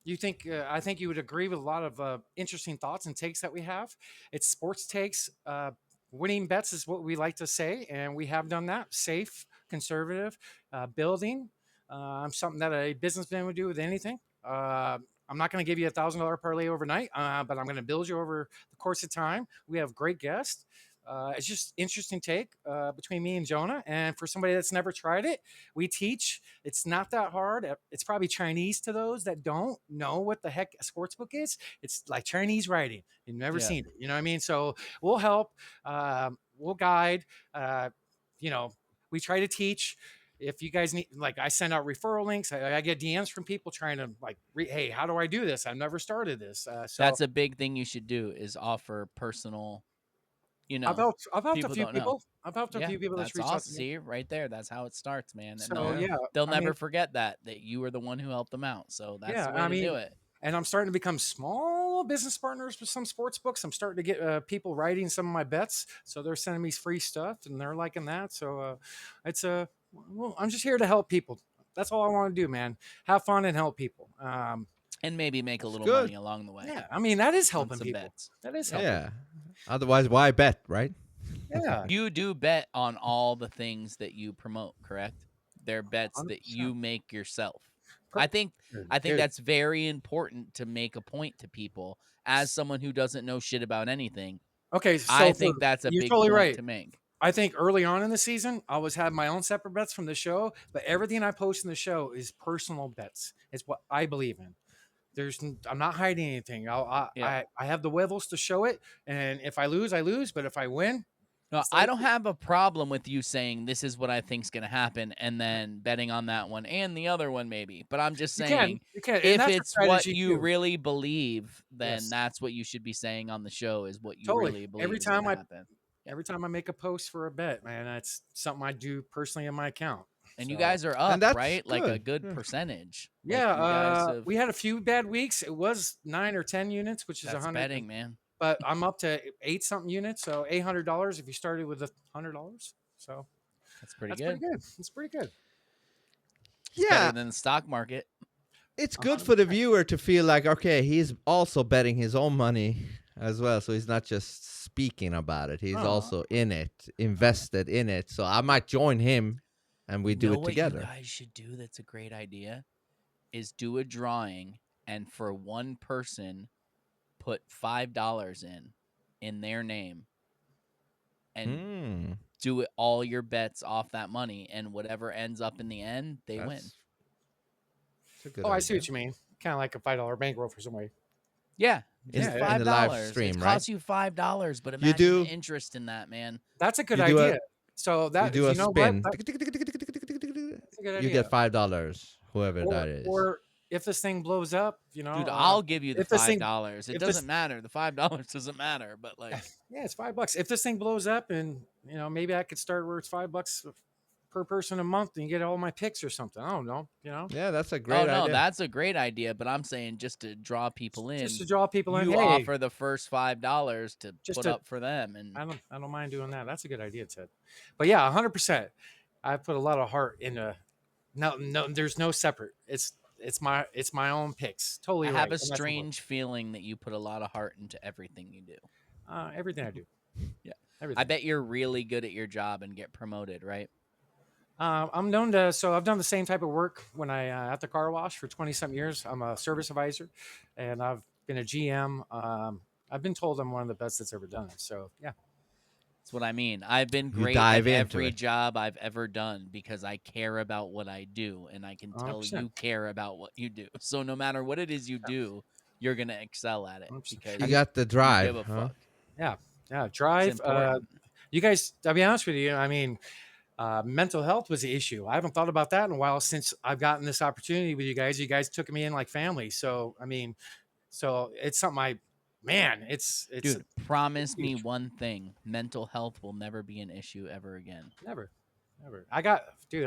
you think I think you would agree with a lot of interesting thoughts and takes that we have. It's sports takes. Winning bets is what we like to say, and we have done that. Safe, conservative, building. Something that a businessman would do with anything. I'm not going to give you $1,000 parlay overnight, but I'm going to build you over the course of time. We have great guests. It's just interesting take between me and Jonah. And for somebody that's never tried it, we teach. It's not that hard. It's probably Chinese to those that don't know what the heck a sports book is. It's like Chinese writing. You've never seen it. You know what I mean? So we'll help. We'll guide. We try to teach. if you guys need, like, I send out referral links. I get DMs from people trying to like, hey, how do I do this? I've never started this. So That's a big thing you should do is offer personal, I've helped a people few don't know. people. I've helped a Yeah, few people that's that's reached out awesome. to me. See, right there, that's how it starts, man. And So yeah, they'll I never mean, forget that you were the one who helped them out. So that's yeah, the way I to do mean, it. and I'm starting to become small business partners with some sports books. I'm starting to get people writing some of my bets, so they're sending me free stuff, and they're liking that. So it's well, I'm just here to help people. That's all I want to do, man. Have fun and help people. And maybe make a little good. money along the way. Yeah, I mean that is on helping some people. bets. That is helping. Yeah. Otherwise, why bet, right? Yeah, You do bet on all the things that you promote, correct? They're bets that 100%. you make yourself. Per- I think Dude. that's very important to make a point to people as someone who doesn't know shit about anything. Okay, so I think that's a you're big totally point right. to make. I think early on in the season, I was having my own separate bets from the show, but everything I post in the show is personal bets. It's what I believe in. I'm not hiding anything. I have the huevos to show it, and if I lose, I lose. But if I win, No, it's I like- don't have a problem with you saying this is what I think's going to happen and then betting on that one and the other one maybe. But I'm just saying you can. And if that's a it's what strategy, you too. really believe, then Yes. that's what you should be saying on the show is what you Totally. really believe Every is gonna time I- happen. Every time I make a post for a bet, man, that's something I do personally in my account. And you So- guys are up, that's right? Like a good. good Yeah. percentage. Like, Yeah, you guys have- we had a few bad weeks. It was 9 or 10 units, which is that's 100. betting, man. But I'm up to 8 something units, so $800 if you started with $100. So That's pretty that's good. pretty good. It's pretty good. It's Yeah. better than the stock market. It's good for the viewer to feel like, okay, he's also betting his own money as well. So he's not just speaking about it. He's Oh. also in it, invested in it. So I might join him and we do know it what together. you guys should do that's a great idea is do a drawing and for one person put $5 in their name and do it all your bets off that money, and whatever ends up in the end, they win. That's a good Oh, I see idea. what you mean. Kind of like a $5 bankroll for somebody. Yeah, In- just in $5. the live stream, it right? costs you $5, but imagine do- the interest in that, man. That's a good You do a- idea. So that You do a know what? spin. That's a good You idea. get $5, whoever or, that is. or if this thing blows up, Dude, I'll give you the if this thing- $5. It if this- doesn't matter. The $5 doesn't matter, but like, yeah, it's $5. If this thing blows up, and maybe I could start where it's $5 per person a month, and you get all my picks or something. I don't know. Yeah, that's a great oh no, idea. that's a great idea. But I'm saying just to draw people in, Just to draw people in. you Hey, offer the first $5 to Just put to- up for them, and I don't mind doing that. That's a good idea, Ted. But yeah, 100%. I put a lot of heart into. No, there's no separate. It's my own picks. Totally. I right. have a And that's important. strange feeling that you put a lot of heart into everything you do. Everything I do. Yeah. Everything. I bet you're really good at your job and get promoted, right? I'm known to. So I've done the same type of work when I at the car wash for 20-something years. I'm a service advisor, and I've been a GM. I've been told I'm one of the best that's ever done it. So yeah. That's what I mean. I've been great dive at into every it. job I've ever done because I care about what I do, and I can tell 100%. you care about what you do. So no matter what it is you do, you're gonna excel at it 100%. because You got the you drive, give a huh? fuck. Yeah. It's Drive. important. You guys. I'll be honest with you. I mean, mental health was the issue. I haven't thought about that in a while since I've gotten this opportunity with you guys. You guys took me in like family. So I mean, it's something it's Dude, promise me huge. one thing: mental health will never be an issue ever again. Never.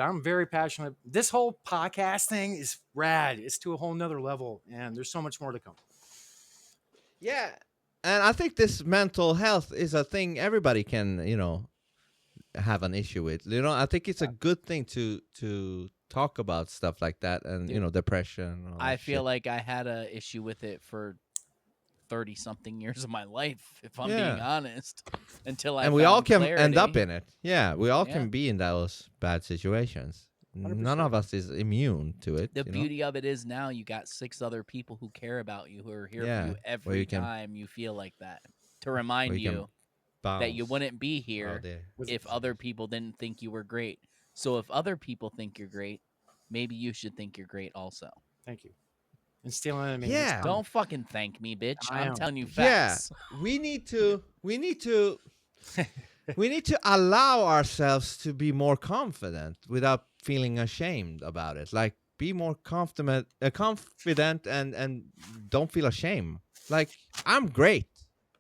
I'm very passionate. This whole podcast thing is rad. It's to a whole nother level, and there's so much more to come. Yeah. And I think this mental health is a thing everybody can, have an issue with. I think it's a good thing to talk about stuff like that and, depression. And all I that feel shit. like I had a issue with it for 30-something years of my life, if I'm being Yeah. honest. Until I And we all found can end up clarity. in it. Yeah, we all Yeah. can be in those bad situations. 100%. None of us is immune to it. The beauty of it is now you got 6 other people who care about you, who are here Yeah, for you where every you can- time you feel like that, to remind where you can you that you Bounce wouldn't be all here day. if other people didn't think you were great. So if other people think you're great, maybe you should think you're great also. Thank you. And stealing it. Yeah. Don't fucking thank me, bitch. I I'm am. telling you Yeah, facts. we need to we need to allow ourselves to be more confident without feeling ashamed about it. Like, be more confident and don't feel ashamed. Like, I'm great.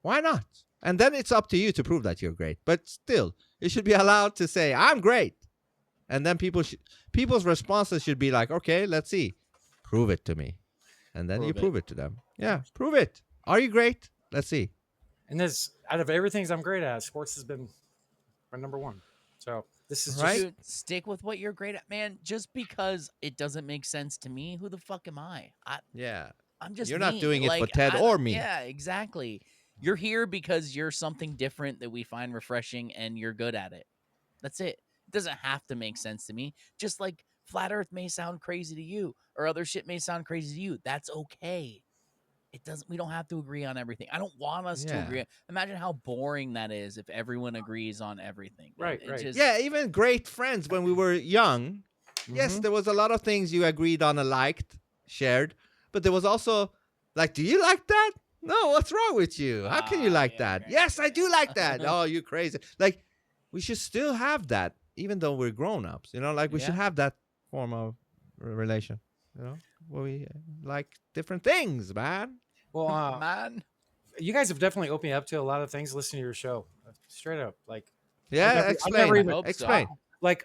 Why not? And then it's up to you to prove that you're great. But still, you should be allowed to say, I'm great. And then people's responses should be like, okay, let's see. Prove it to me. And then you prove it to them. Yeah, prove it. Are you great? Let's see. And this, out of everything I'm great at, sports has been my number one. So this is Right? Dude, stick with what you're great at, man. Just because it doesn't make sense to me, who the fuck am I? Yeah. I'm just You're not me. doing it for Like, Ted or me. Yeah, exactly. You're here because you're something different that we find refreshing and you're good at it. That's it. It doesn't have to make sense to me. Just like flat earth may sound crazy to you or other shit may sound crazy to you. That's okay. It doesn't, we don't have to agree on everything. I don't want us to Yeah. agree. Imagine how boring that is if everyone agrees on everything. Right, It right. just- Yeah, even great friends when we were young. Yes, there was a lot of things you agreed on and liked, shared. But there was also, like, do you like that? No, what's wrong with you? How can you like yeah, that? right. Yes, I do like that. Oh, you crazy. Like, we should still have that, even though we're grown-ups. You know, like, we should Yeah. have that form of relation, you know, where we like different things, man. well, man. you guys have definitely opened me up to a lot of things listening to your show. Straight up, Yeah, never explain. even- hope so. Explain.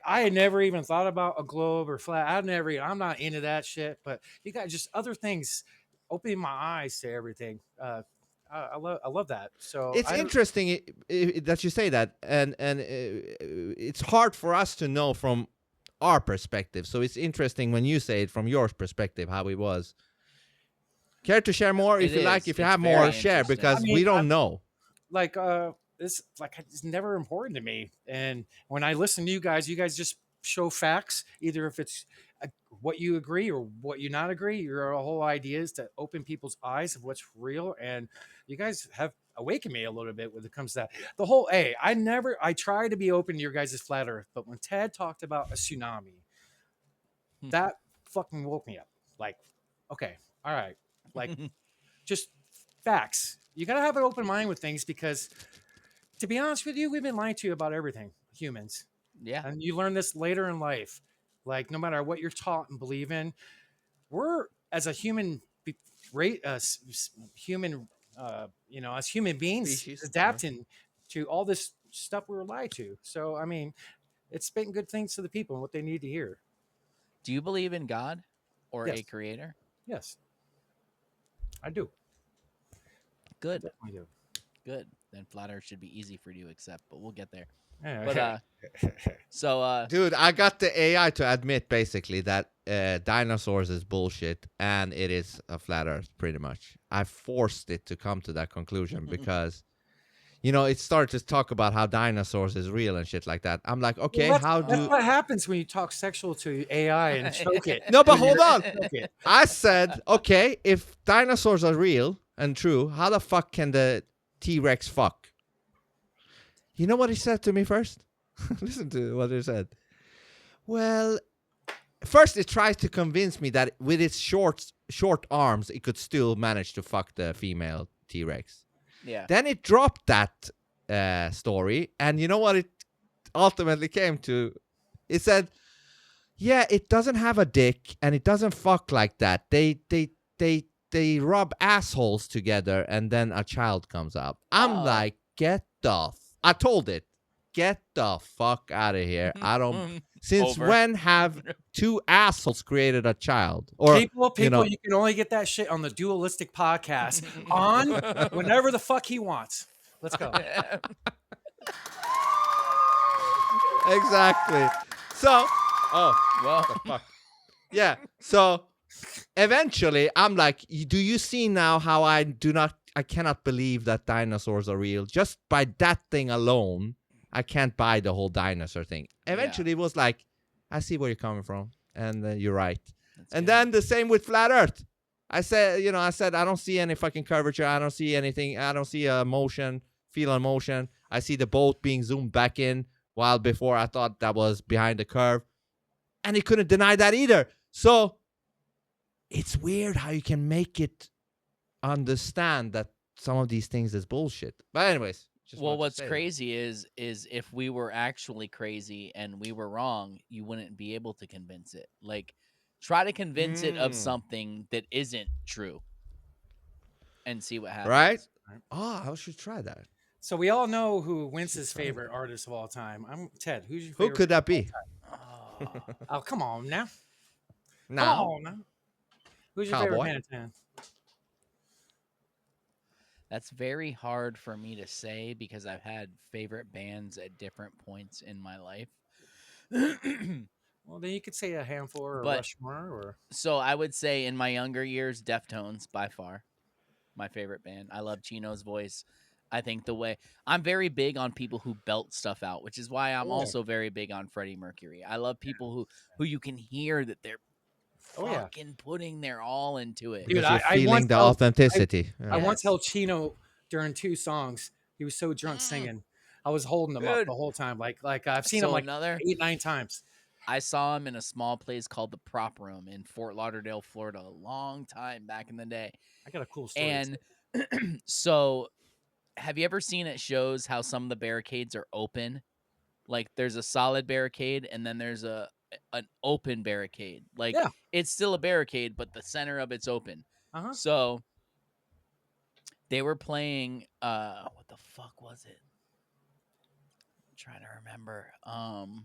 I had never even thought about a globe or flat. I'm not into that shit. But you got just other things opening my eyes to everything. I love that. So It's interesting that you say that, and it's hard for us to know from our perspective. So it's interesting when you say it from your perspective how it was. Care to share more if It you like? is. If you It's have very more, share interesting. because I mean, we don't know. it's never important to me. And when I listen to you guys just show facts, either if it's what you agree or what you not agree. Your whole idea is to open people's eyes of what's real. And you guys have awakened me a little bit when it comes to that. The whole, I try to be open to your guys' flat earth, but when Ted talked about a tsunami, that fucking woke me up. Like, okay, all right. Like, just facts. You got to have an open mind with things because, to be honest with you, we've been lied to about everything, humans. Yeah. And you learn this later in life. Like, no matter what you're taught and believe in, we're, as a human, as human beings, Species, adapting to all this stuff we were lied to. So, I mean, it's speaking good things to the people and what they need to hear. Do you believe in God or Yes. a creator? Yes, I do. Good. Definitely do. Good. Then flat earth should be easy for you to accept, but we'll get there. Yeah. But so Dude, I got the AI to admit basically that dinosaurs is bullshit and it is a flat earth pretty much. I forced it to come to that conclusion because, it started to talk about how dinosaurs is real and shit like that. I'm like, okay, Well, that's what happens when you talk sexual to AI and choke it. No, but hold on. Choke it. I said, okay, if dinosaurs are real and true, how the fuck can the T-Rex fuck? You know what he said to me first? Listen to what he said. Well, first it tries to convince me that with its short arms, it could still manage to fuck the female T-Rex. yeah. Then it dropped that story, and you know what it ultimately came to? It said, yeah, it doesn't have a dick, and it doesn't fuck like that. They rub assholes together, and then a child comes up. I'm like, I told it, get the fuck out of here. I don't. Since Over. when have two assholes created a child? Or People, you know, you can only get that shit on the Dualistic podcast on whenever the fuck he wants. Let's go. exactly. So, Well, yeah. So eventually, I'm like, do you see now how I cannot believe that dinosaurs are real? Just by that thing alone, I can't buy the whole dinosaur thing. Eventually, it was like, I see where you're coming from, and you're right. And then the same with flat Earth. I said, I don't see any fucking curvature. I don't see anything. I don't see a motion, feel a motion. I see the boat being zoomed back in, while before I thought that was behind the curve. And he couldn't deny that either. So it's weird how you can make it understand that some of these things is bullshit. But anyways, Just Well, wanted to what's say that. crazy is if we were actually crazy and we were wrong, you wouldn't be able to convince it. Like, try to convince it of Mm. something that isn't true, and see what happens. Right? Right. Oh, I should try that. So we all know who Should Wince's try favorite that. artist of all time. I'm Ted. Who's your Who favorite? could that be? Oh, Oh, come on now. Come Now, on now. Who's your Cowboy. favorite band? that's very hard for me to say because I've had favorite bands at different points in my life. Well, then you could say a handful or a But- Rushmore or So I would say in my younger years, Deftones by far my favorite band. I love Chino's voice. I think the way I'm very big on people who belt stuff out, which is why I'm Oh, yeah. also very big on Freddie Mercury. I love people who you can hear that they're Oh, yeah. fucking putting their all into it. Dude, because you're I feeling once the held- authenticity. I Yeah. once held Chino during 2 songs. He was so drunk singing. I was holding him up Dude. the whole time. Like I've seen So him like another 8, 9 times. I saw him in a small place called the Prop Room in Fort Lauderdale, Florida, a long time back in the day. I got a cool story. And so, have you ever seen at shows how some of the barricades are open? Like there's a solid barricade and then there's an open barricade. Like Yeah. it's still a barricade, but the center of it's open. Uh-huh. So they were playing what the fuck was it? I'm trying to remember.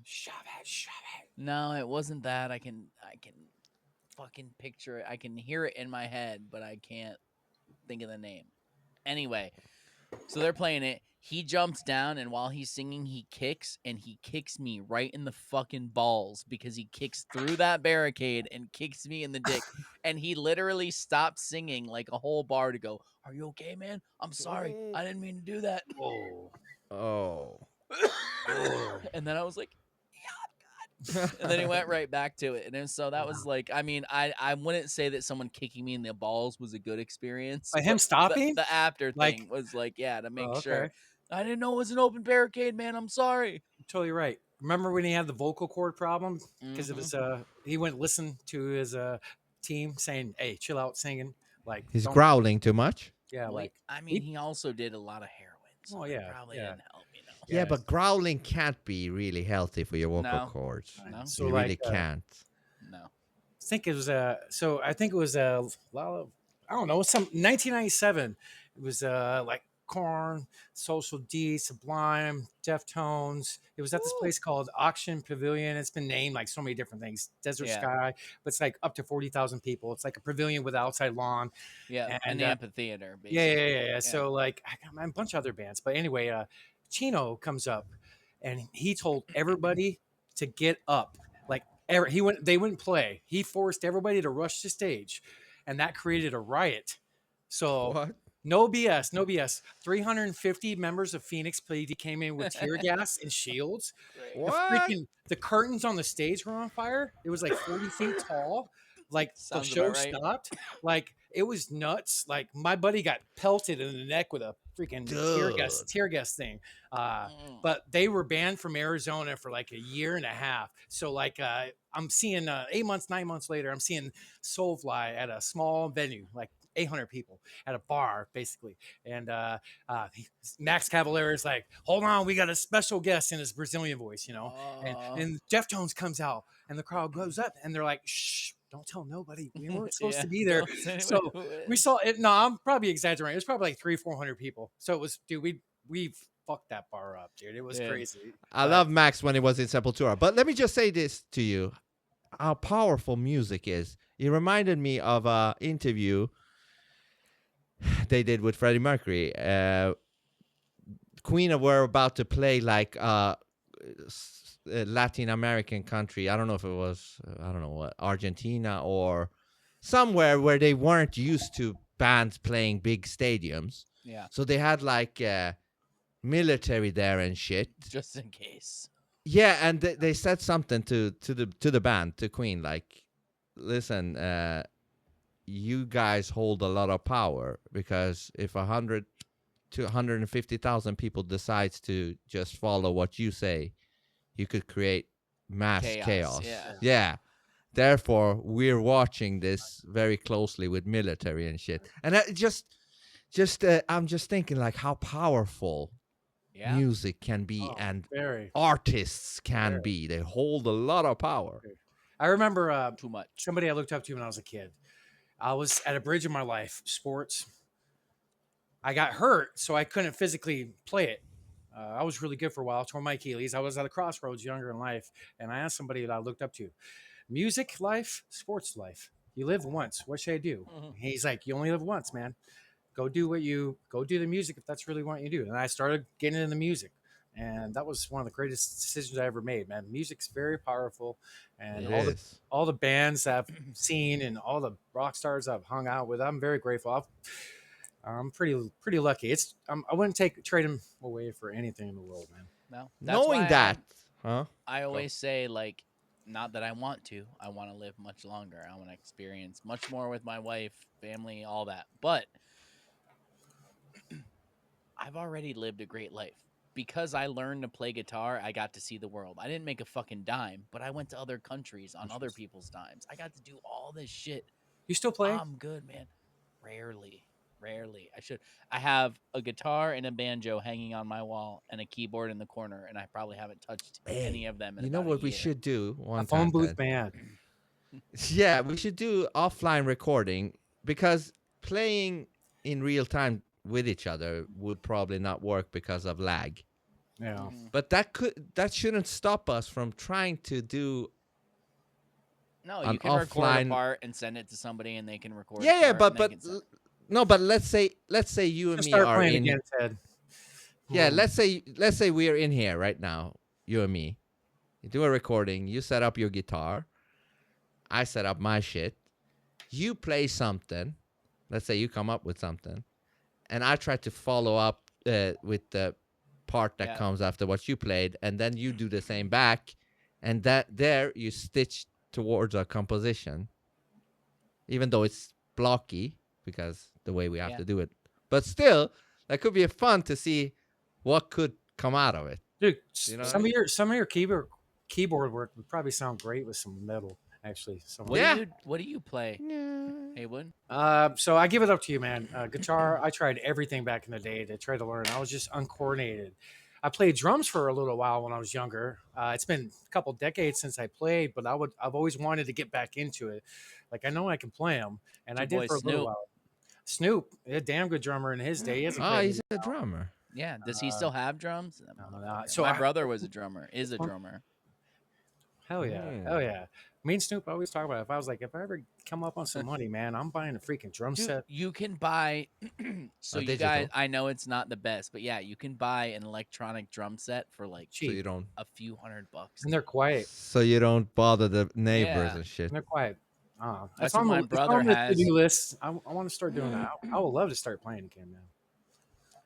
Shove it. No, it wasn't that. I can fucking picture it. I can hear it in my head, but I can't think of the name. Anyway, so they're playing it. He jumps down, and while he's singing, he kicks me right in the fucking balls because he kicks through that barricade and kicks me in the dick. And he literally stopped singing like a whole bar to go, "Are you okay, man? I'm sorry. I didn't mean to do that." Whoa. Oh. And then I was like, "Yeah, God." And then he went right back to it. And then, so that was like, I mean, I wouldn't say that someone kicking me in the balls was a good experience. By him but stopping? The after Like- thing was like, yeah, to make Oh, sure. okay. I didn't know it was an open barricade, man. I'm sorry. Totally right. Remember when he had the vocal cord problem? Because it Mhm. was he went listen to his team saying, "Hey, chill out singing." Like He's don't- growling too much. Yeah, Well, like I mean, he also did a lot of heroin. So Oh, that yeah, probably yeah. didn't help, you know. Yeah, but growling can't be really healthy for your vocal No. cords. No. So you like really can't. No. I think it was so I think it was a lot of I don't know, some 1997. It was like Korn, Social D, Sublime, Deftones. It was at this place called Auction Pavilion. It's been named like so many different things. Desert Yeah. Sky, but it's like up to 40,000 people. It's like a pavilion with outside lawn. Yeah, And, an amphitheater, Yeah, yeah, basically. yeah, yeah. So like I got a bunch of other bands, but anyway, Chino comes up and he told everybody to get up. Like they wouldn't play. He forced everybody to rush the stage, and that created a riot. So What? no BS, no BS. 350 members of Phoenix PD came in with tear gas and shields. What? The curtains on the stage were on fire. It was like 40 feet tall. Like Sounds the show about right. stopped. Like it was nuts. Like my buddy got pelted in the neck with a freaking tear gas thing. But they were banned from Arizona for like a year and a half. So like I'm seeing 8 months, 9 months later, I'm seeing Soulfly at a small venue, like 800 people at a bar, basically. And Max Cavalera is like, "Hold on, we got a special guest," in his Brazilian voice, you know. And Deftones comes out, and the crowd goes up, and they're like, "Shh, don't tell nobody. We weren't supposed to be there." Don't say So anybody who we is. saw it. No, I'm probably exaggerating. It was probably like 300-400 people. So it was, dude. We fucked that bar up, dude. It was Yeah. crazy. I love Max when he was in Sepultura. But let me just say this to you. How powerful music is. It reminded me of an interview they did with Freddie Mercury. Queen were about to play like a Latin American country. I don't know if it was, I don't know what, Argentina or somewhere where they weren't used to bands playing big stadiums. Yeah, So they had like military there and shit. just in case. Yeah, and they said something to the band, to Queen, like, listen, you guys hold a lot of power, because if 100 to 150,000 people decides to just follow what you say, you could create mass chaos. Yeah. Therefore, we're watching this very closely with military and shit. And I I'm just thinking like how powerful Yeah. music can be Oh, and very. artists can Very. be. They hold a lot of power. I remember Too much. somebody I looked up to when I was a kid. I was at a bridge in my life, sports. I got hurt, so I couldn't physically play it. I was really good for a while, tore my Achilles. I was at a crossroads younger in life, and I asked somebody that I looked up to, music life, sports life. You live once. What should I do? He's like, you only live once, man. Go do the music if that's really what you do. And I started getting into music. And that was one of the greatest decisions I ever made, man. Music's very powerful. And It all is. the bands I've seen and all the rock stars I've hung out with, I'm very grateful. I'm pretty lucky. I wouldn't trade him away for anything in the world, man. No. Knowing why that, huh? I always say, like, not that I want to. I want to live much longer. I want to experience much more with my wife, family, all that. But I've already lived a great life. Because I learned to play guitar, I got to see the world. I didn't make a fucking dime, but I went to other countries on other people's dimes. I got to do all this shit. You still play? I'm good, man. Rarely. I have a guitar and a banjo hanging on my wall and a keyboard in the corner, and I probably haven't touched any of them in You know about what a we year. should do A one phone time? booth Ted? band. Yeah, we should do offline recording because playing in real time with each other would probably not work because of lag. Yeah. But that shouldn't stop us from trying to do. No, an you can record a offline- part and send it to somebody, and they can record. Yeah, a yeah, part, but and they can no, but let's say you and Just me start are playing in. again, Ted. Yeah, Hmm. let's say we are in here right now, you and me. You do a recording. You set up your guitar. I set up my shit. You play something. Let's say you come up with something, and I try to follow up with the part that Yeah. comes after what you played, and then you do the same back, and that there you stitch towards a composition, even though it's blocky because the way we have Yeah. to do it. But still, that could be fun to see what could come out of it. Dude, You know some what of your keyboard work would probably sound great with some metal. Actually, Yeah. What do you play, Heywood? So I give it up to you, man. Guitar, I tried everything back in the day to try to learn. I was just uncoordinated. I played drums for a little while when I was younger. It's been a couple decades since I played, but I've always wanted to get back into it. Like I know I can play them, and Your I did boy for a little Snoop. while. Snoop, a damn good drummer in his day. He hasn't Oh, played he's in a drummer. Yeah. Does he still have drums? That no. motherfucker. So my I- brother was a drummer. Is a drummer. Hell yeah. Hell yeah. Me and Snoop always talk about it. If I ever come up on some money, man, I'm buying a freaking drum Dude, set. you can buy. So A you guys, digital. I know it's not the best, but yeah, you can buy an electronic drum set for like So you Cheap. don't. a few $100. And they're quiet. So you don't bother the neighbors Yeah. and shit. And they're quiet. That's what my brother on the has. to-do list. I want to start doing that. I would love to start playing again, man.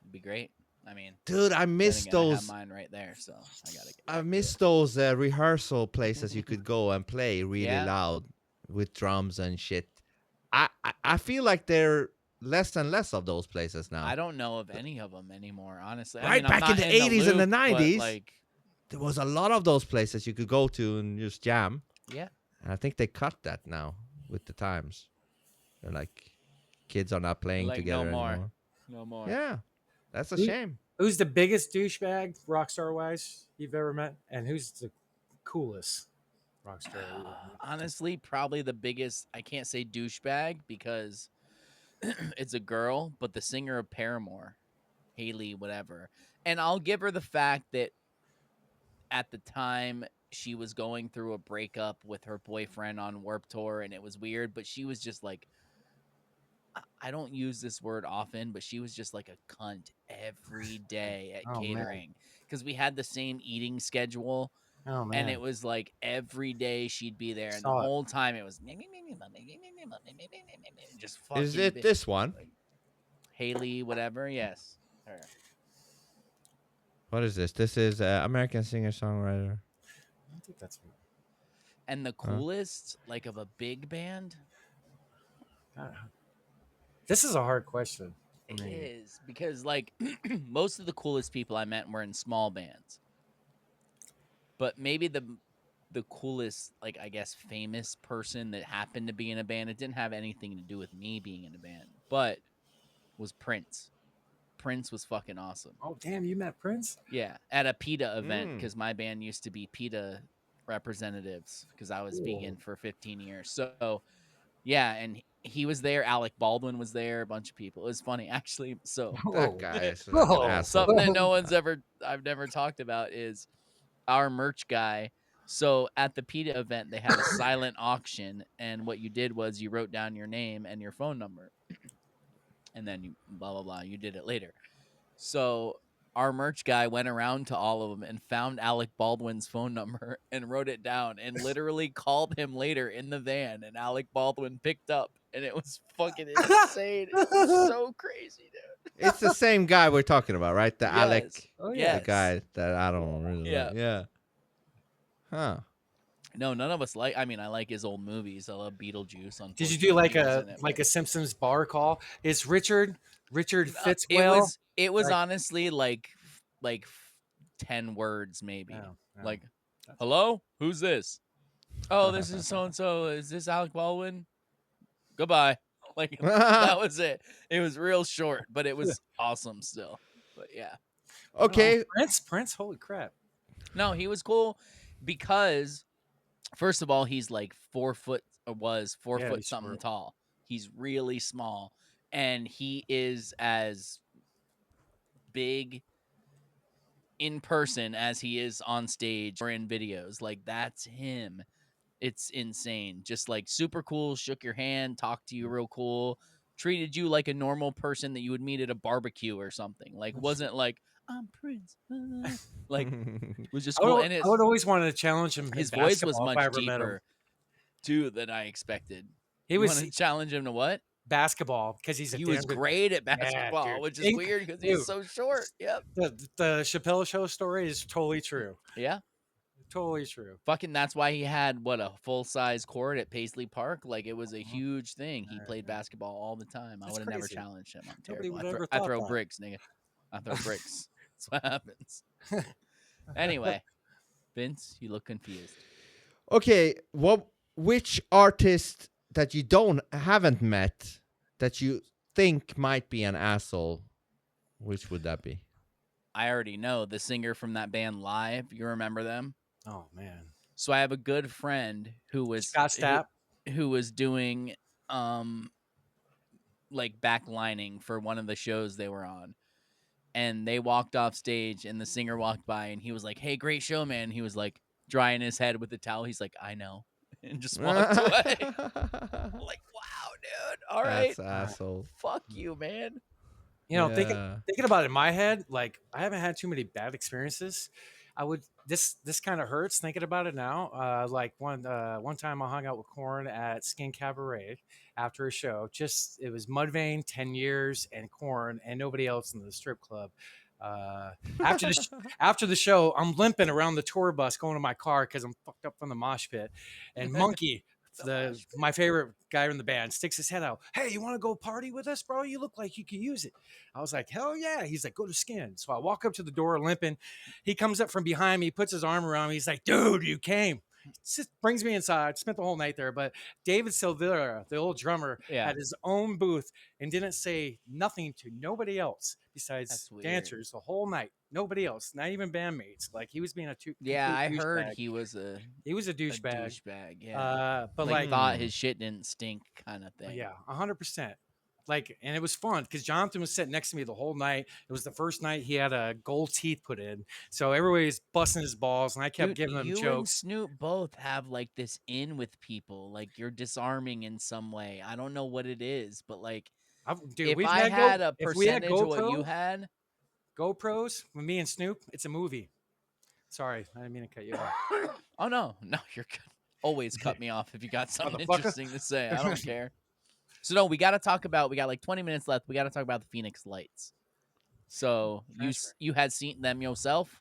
It'd be great. I mean, Dude, I then miss again, I have those. mine right there, so I gotta. Get I back to miss it. those rehearsal places you could go and play really Yeah. loud with drums and shit. I feel like there less and less of those places now. I don't know of any of them anymore, honestly. I Right mean, I'm back in not the 80s and the loop, but, 90s. like, There was a lot of those places you could go to and just jam. yeah, And I think they cut that now with the times. They're like, kids are not playing like, together no more. anymore. No more. Yeah, that's a Who- shame. Who's the biggest douchebag rock star wise you've ever met? And who's the coolest rock star? you've ever met? Honestly, probably the biggest. I can't say douchebag because it's a girl, but the singer of Paramore, Haley, whatever. And I'll give her the fact that at the time she was going through a breakup with her boyfriend on Warped Tour, and it was weird. But she was just like, I don't use this word often, but she was just like a cunt every day at Oh, man. catering because we had the same eating schedule. Oh man. And it was like every day she'd be there, and the Saw it. whole time it was just fucking. Is it this one? Haley, whatever? Yes. Her. What is this? This is American singer-songwriter. I think that's And the coolest, like of a big band, this is a hard question. it I mean, is because like most of the coolest people I met were in small bands. But maybe the coolest, like I guess, famous person that happened to be in a band. It didn't have anything to do with me being in a band, but was Prince. Prince was fucking awesome. Oh damn, you met Prince? Yeah, at a PETA event Mm. because my band used to be PETA representatives because I was Cool. vegan for 15 years. So yeah, and he was there. Alec Baldwin was there. A bunch of people. It was funny actually. So That guy is an Whoa. asshole. something that no one's I've never talked about is our merch guy. So at the PETA event, they had a silent auction, and what you did was you wrote down your name and your phone number, and then you blah blah blah. You did it later. So our merch guy went around to all of them and found Alec Baldwin's phone number and wrote it down and literally called him later in the van, and Alec Baldwin picked up, and it was fucking insane. It was so crazy, dude. It's the same guy we're talking about, right? The Alec, Yes. Oh, the yes. guy that I don't really Yeah. like. Yeah. Huh. No, none of us like. I mean, I like his old movies. I love Beetlejuice. Did you do like Unfortunately, he was a in it, like but- a Simpsons bar call? Is Richard fits It well? was like- honestly like 10 words maybe. Oh, oh. Like, hello, who's this? Oh, this is so and so. Is this Alec Baldwin? Goodbye. Like that was it. It was real short, but it was awesome still. But yeah, Okay. Prince, holy crap! no, he was cool because first of all, he's like 4 foot or was 4 Yeah, foot he's something short. tall. He's really small, and he is as big in person as he is on stage or in videos. Like that's him. It's insane. Just like super cool, shook your hand, talked to you real cool, treated you like a normal person that you would meet at a barbecue or something. Like wasn't like I'm Prince. Like was just cool. And I would always wanted to challenge him. in his voice was basketball if much I ever met him. deeper too than I expected. He You was want to challenge him to what? basketball because he's a He damn was good- great at basketball, dude. which is Inc- weird because dude. he's so short. Yep. The Chappelle Show story is totally true. Yeah. Totally true. Fucking that's why he had what a full size court at Paisley Park. Like it was a huge thing. He played basketball all the time. I That's would have never crazy. challenged him. I'm Nobody terrible. would I ever I thought throw that. bricks, nigga. I throw bricks. That's what happens. Anyway, Vince, you look confused. Okay. Which artist that you haven't met that you think might be an asshole? Which would that be? I already know the singer from that band Live. You remember them? Oh man, So I have a good friend who was Scott Stapp. who was doing like backlining for one of the shows they were on. And they walked off stage and the singer walked by and he was like, "Hey, great show, man." He was like drying his head with a towel. He's like, "I know." And just walked away. I'm like, wow, dude. All right. That's asshole. Fuck you, man. You know, Yeah. thinking about it in my head, like I haven't had too many bad experiences. I would this kind of hurts thinking about it now. Like one time I hung out with Korn at Skin Cabaret after a show. Just it was Mudvayne, 10 years, and Korn, and nobody else in the strip club. After the show, I'm limping around the tour bus going to my car because I'm fucked up from the mosh pit, and Monkey. My favorite guy in the band sticks his head out. "Hey, you want to go party with us, bro? You look like you could use it." I was like, "Hell yeah!" He's like, "Go to Skin." So I walk up to the door limping. He comes up from behind me, puts his arm around me. He's like, "Dude, you came." Just brings me inside. Spent the whole night there. But David Silvera, the old drummer, Yeah. had his own booth and didn't say nothing to nobody else besides That's weird. dancers the whole night. Nobody else, not even bandmates. Like he was being a Yeah, I complete heard douchebag. he was a He was a douchebag. douchebag. Yeah. But like like thought his shit didn't stink kind of thing. yeah, 100%. Like, and it was fun because Jonathan was sitting next to me the whole night. It was the first night he had a gold teeth put in, so everybody was busting his balls, and I kept Dude, giving him you and jokes. Snoop both have like this in with people. Like you're disarming in some way. I don't know what it is, but like Dude, if we've I had a if we had percentage of what you GoPro- had, GoPros with me and Snoop, it's a movie. Sorry, I didn't mean to cut you off. oh no, you're good. Always cut me off if you got something Motherfucker. interesting to say. I don't care. So no, we got like 20 minutes left. We got to talk about the Phoenix Lights. So Transfer. you had seen them yourself?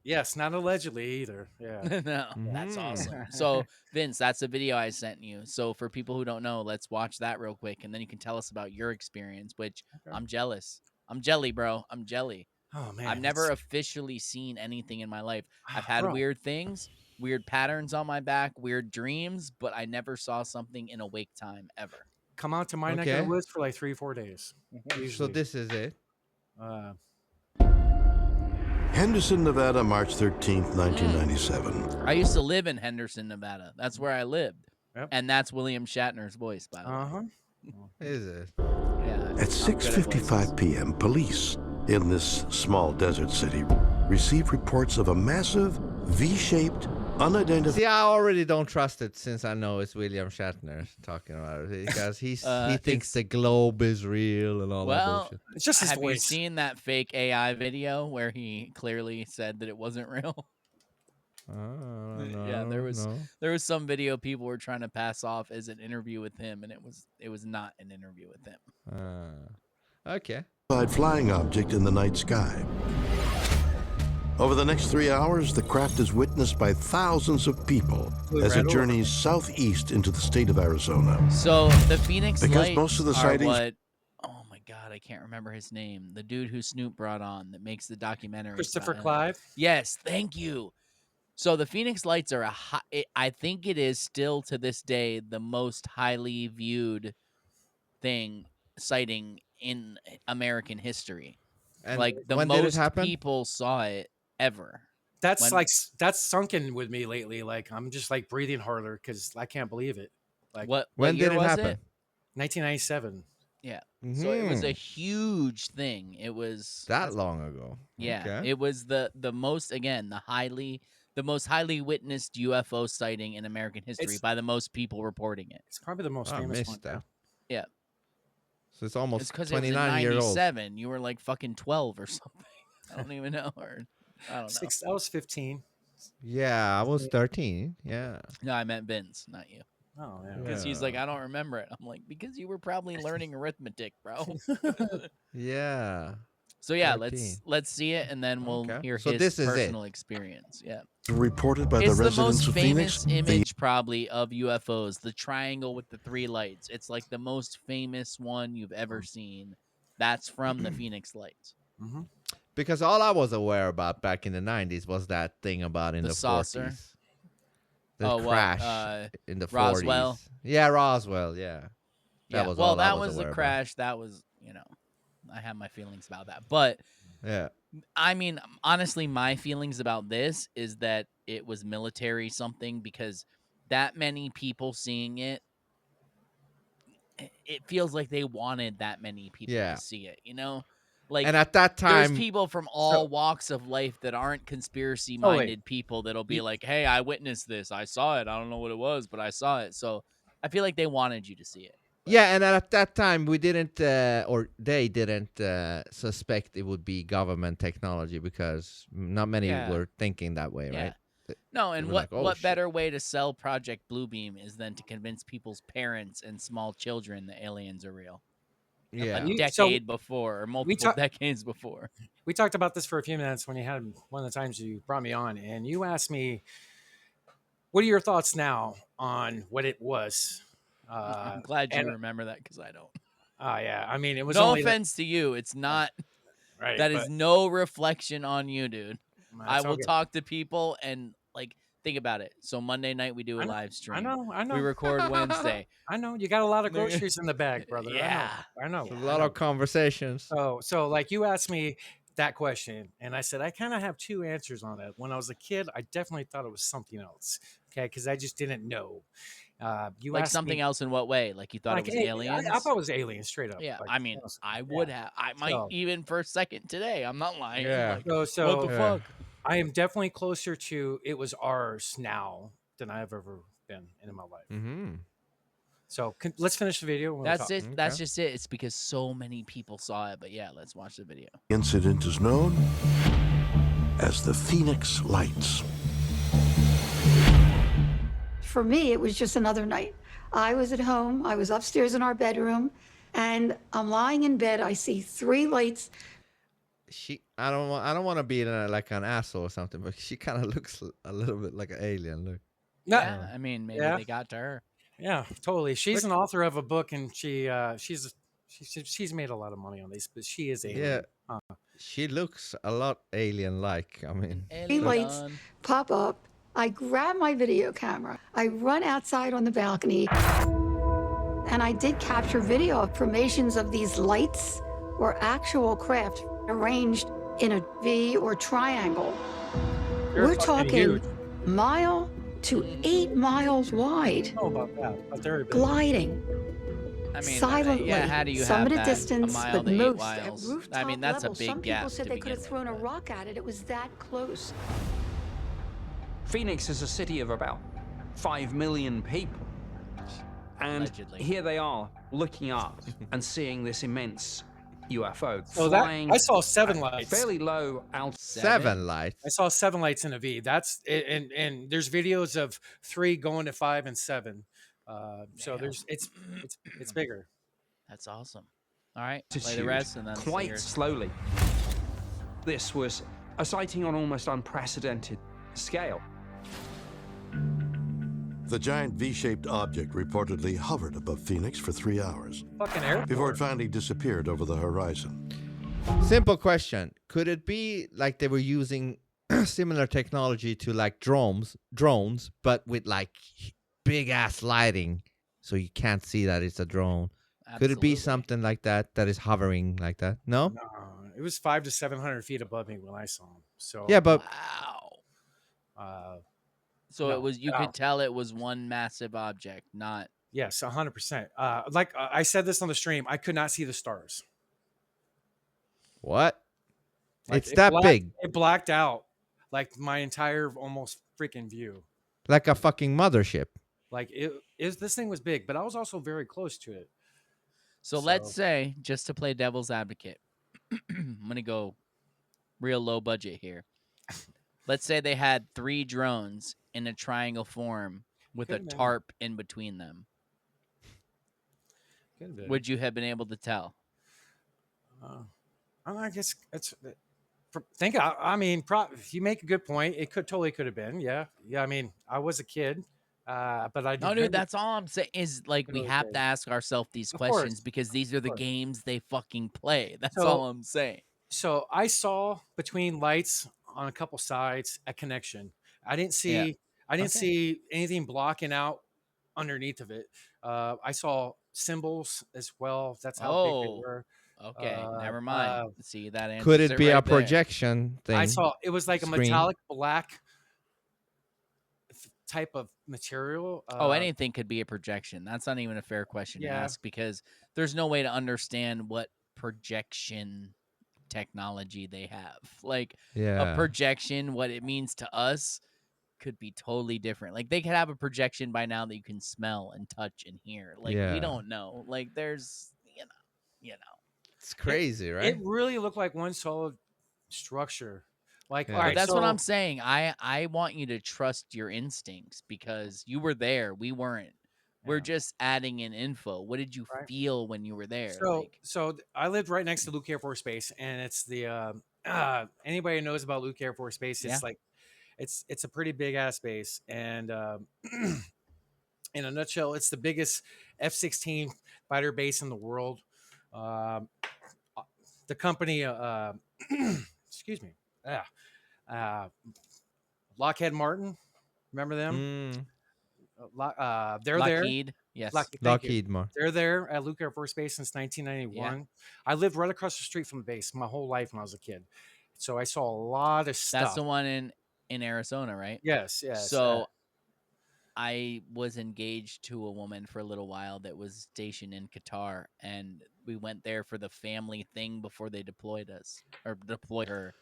Yes, not allegedly either. Yeah. No, that's Mhm. awesome. So Vince, that's a video I sent you. So for people who don't know, let's watch that real quick, and then you can tell us about your experience. Which Okay. I'm jealous. I'm jelly, bro. I'm jelly. Oh man, I've never that's- officially seen anything in my life. I've had Bro. weird things, weird patterns on my back, weird dreams, but I never saw something in awake time ever. come out to my neck of Okay. the woods for like 3-4 days. So Usually. this is it. Henderson, Nevada, March 13th, 1997. I used to live in Henderson, Nevada. That's where I lived. Yep. And that's William Shatner's voice, by the way. Is it? Yeah. At 6:55 p.m., police in this small desert city received reports of a massive V-shaped, unidentified... See, I already don't trust it since I know it's William Shatner talking about it because he thinks the globe is real and all that bullshit. It's just his Have you voice. seen that fake AI video where he clearly said that it wasn't real? Yeah, there was some video people were trying to pass off as an interview with him, and it was not an interview with him. Okay. flying object in the night sky. Over the next 3 hours, the craft is witnessed by thousands of people as it journeys southeast into the state of Arizona. So the Phoenix Because Lights most of the are sightings... what? Oh my God, I can't remember his name. The dude who Snoop brought on that makes the documentary. Christopher Clive? Yes, thank you. So the Phoenix Lights are I think it is still to this day the most highly viewed sighting in American history. And like the when did it most happen? people saw it ever. That's that's sunken with me lately. Like I'm just like breathing harder because I can't believe it. Like when year did it was happen? 1997. Yeah. So it was a huge thing. It was that long ago. Yeah. Okay. It was the most, again, the most highly witnessed UFO sighting in American history by the most people reporting it. It's probably the most I famous missed one. that. Yeah. So it's almost It's because 29 years old. 97. You were like fucking 12 or something. I don't even know. Or I don't know. I was 15. Yeah, I was 13. Yeah. No, I meant Vince, not you. Oh, yeah. Because he's like, I don't remember it. I'm like, because you were probably learning arithmetic, bro. Yeah. So yeah, 13. let's see it, and then we'll hear So his this is it. personal experience. Yeah. Reported by It's the the residents most of famous Phoenix. image probably of UFOs, the triangle with the 3 lights. It's like the most famous one you've ever seen. That's from the Phoenix Lights. Mm-hmm. Because all I was aware about back in the 90s was that thing about in The the saucer? 40s. The crash in the 40s. Roswell? Yeah, Roswell, yeah. Yeah, was well, all I that was the aware about. crash. That was, I have my feelings about that. But, Yeah. I mean, honestly, my feelings about this is that it was military something because that many people seeing it, it feels like they wanted that many people to see it, Like, and at that time, there's people from all walks of life that aren't conspiracy-minded people that'll be like, hey, I witnessed this. I saw it. I don't know what it was, but I saw it. So I feel like they wanted you to see it. yeah, and at that time we didn't, or they didn't suspect it would be government technology because not many were thinking that way, Yeah. right? No, and were what like, "Oh, what shit." better way to sell Project Bluebeam is than to convince people's parents and small children that aliens are real? Yeah. A decade before or multiple decades before. We talked about this for a few minutes when you had one of the times you brought me on, and you asked me, what are your thoughts now on what it was? I'm glad you remember that because I don't. Oh, yeah. I mean, it was no offense to you. It's not. Right. That is no reflection on you, dude. I will okay. talk to people and think about it. So Monday night we do a live stream. I know. We record Wednesday. I know. You got a lot of groceries in the bag, brother. Yeah. I know. A lot of conversations. So like you asked me that question, and I said I kind of have 2 answers on it. When I was a kid, I definitely thought it was something else. Okay, because I just didn't know. You like asked something me, else in what way? Like you thought it was aliens? I thought it was aliens, straight up. Yeah, Like, I mean, I would have. I might even for a second today. I'm not lying. Yeah. So what the fuck? I am definitely closer to it was ours now than I've ever been in my life. Mm-hmm. So let's finish the video. That's it. Okay. That's just it. It's because so many people saw it. But yeah, let's watch the video. Incident is known as the Phoenix Lights. For me, it was just another night. I was at home. I was upstairs in our bedroom, and I'm lying in bed. I see 3 lights. I don't want to be like an asshole or something, but she kind of looks a little bit like an alien. Look. Yeah, I mean, maybe they got to her. Yeah, totally. She's an author of a book, and she's made a lot of money on these, but she is alien. Yeah, she looks a lot alien-like. I mean, 3 lights pop up. I grab my video camera. I run outside on the balcony, And I did capture video of formations of these lights or actual craft arranged in a V or triangle. They're We're fucking talking huge. mile to 8 miles wide, I don't know about that, but they're big. gliding I mean, silently. yeah, how do you some have at a that distance, a mile but to 8 most at miles? rooftop I mean, that's level. a big Some gap people said to they could have begin thrown a with, rock at it. It was that close. Phoenix is a city of about 5 million people. And Allegedly. here they are looking up and seeing this immense UFO So that flying I saw 7 at lights. fairly low altitude. 7 lights. I saw 7 lights in a V. That's and there's videos of 3 going to 5 and 7. So there's it's bigger. That's awesome. All right, play the Altitude rest and then say quite yours. slowly. This was a sighting on almost unprecedented scale. The giant V-shaped object reportedly hovered above Phoenix for 3 hours Fucking airport. before it finally disappeared over the horizon. Simple question. Could it be like they were using similar technology to like drones, but with like big ass lighting so you can't see that it's a drone? Could it be Absolutely. something like that is hovering like that? No? No, it was 500 to 700 feet above me when I saw him. So Yeah, but Wow. So no, it was. You no. could tell it was one massive object, not. Yes, 100%. Like I said this on the stream, I could not see the stars. what? Like, It's that big. It blacked out like my entire almost freaking view. Like a fucking mothership. Like this thing was big, but I was also very close to it. So let's say, just to play devil's advocate, I'm gonna go real low budget here. Let's say they had 3 drones in a triangle form with a Could've been. tarp in between them. Could've been. Would you have been able to tell? I guess it's I mean, you make a good point. It totally could have been. Yeah. I mean, I was a kid, but I. No, dude, that's all I'm saying is like we Really have big. to ask ourselves these Of questions course. because these are the course. games they fucking play. That's So- all I'm saying. So I saw between lights on a couple sides a connection. I didn't see. Yeah. I didn't Okay. see anything blocking out underneath of it. I saw symbols as well. That's how big they Oh, were. Okay, never mind. See, that answers Could it be a right there. projection thing? I saw it was like a Screen. metallic black type of material. Oh, anything could be a projection. That's not even a fair question to Yeah. ask because there's no way to understand what projection technology they have. Like Yeah. a projection, what it means to us could be totally different. Like they could have a projection by now that you can smell and touch and hear. Like Yeah. we don't know. Like there's, you know. It's crazy, right? It really looked like one solid structure. Like, Yeah. all But right, that's what so- I'm saying. I want you to trust your instincts because you were there. We weren't. We're Yeah. just adding in info. What did you Right. feel when you were there? So, I lived right next to Luke Air Force Base, and it's the anybody who knows about Luke Air Force Base, it's Yeah. like it's a pretty big ass base, and in a nutshell, it's the biggest F-16 fighter base in the world. The company, excuse me, Lockheed Martin, remember them? They're Lockheed, there. yes. Thank you. Lockheed Martin. They're there at Luke Air Force Base since 1991. I lived right across the street from the base my whole life when I was a kid, so I saw a lot of stuff. That's the one in Arizona, right? Yes, yes. So I was engaged to a woman for a little while that was stationed in Qatar, and we went there for the family thing before they deployed her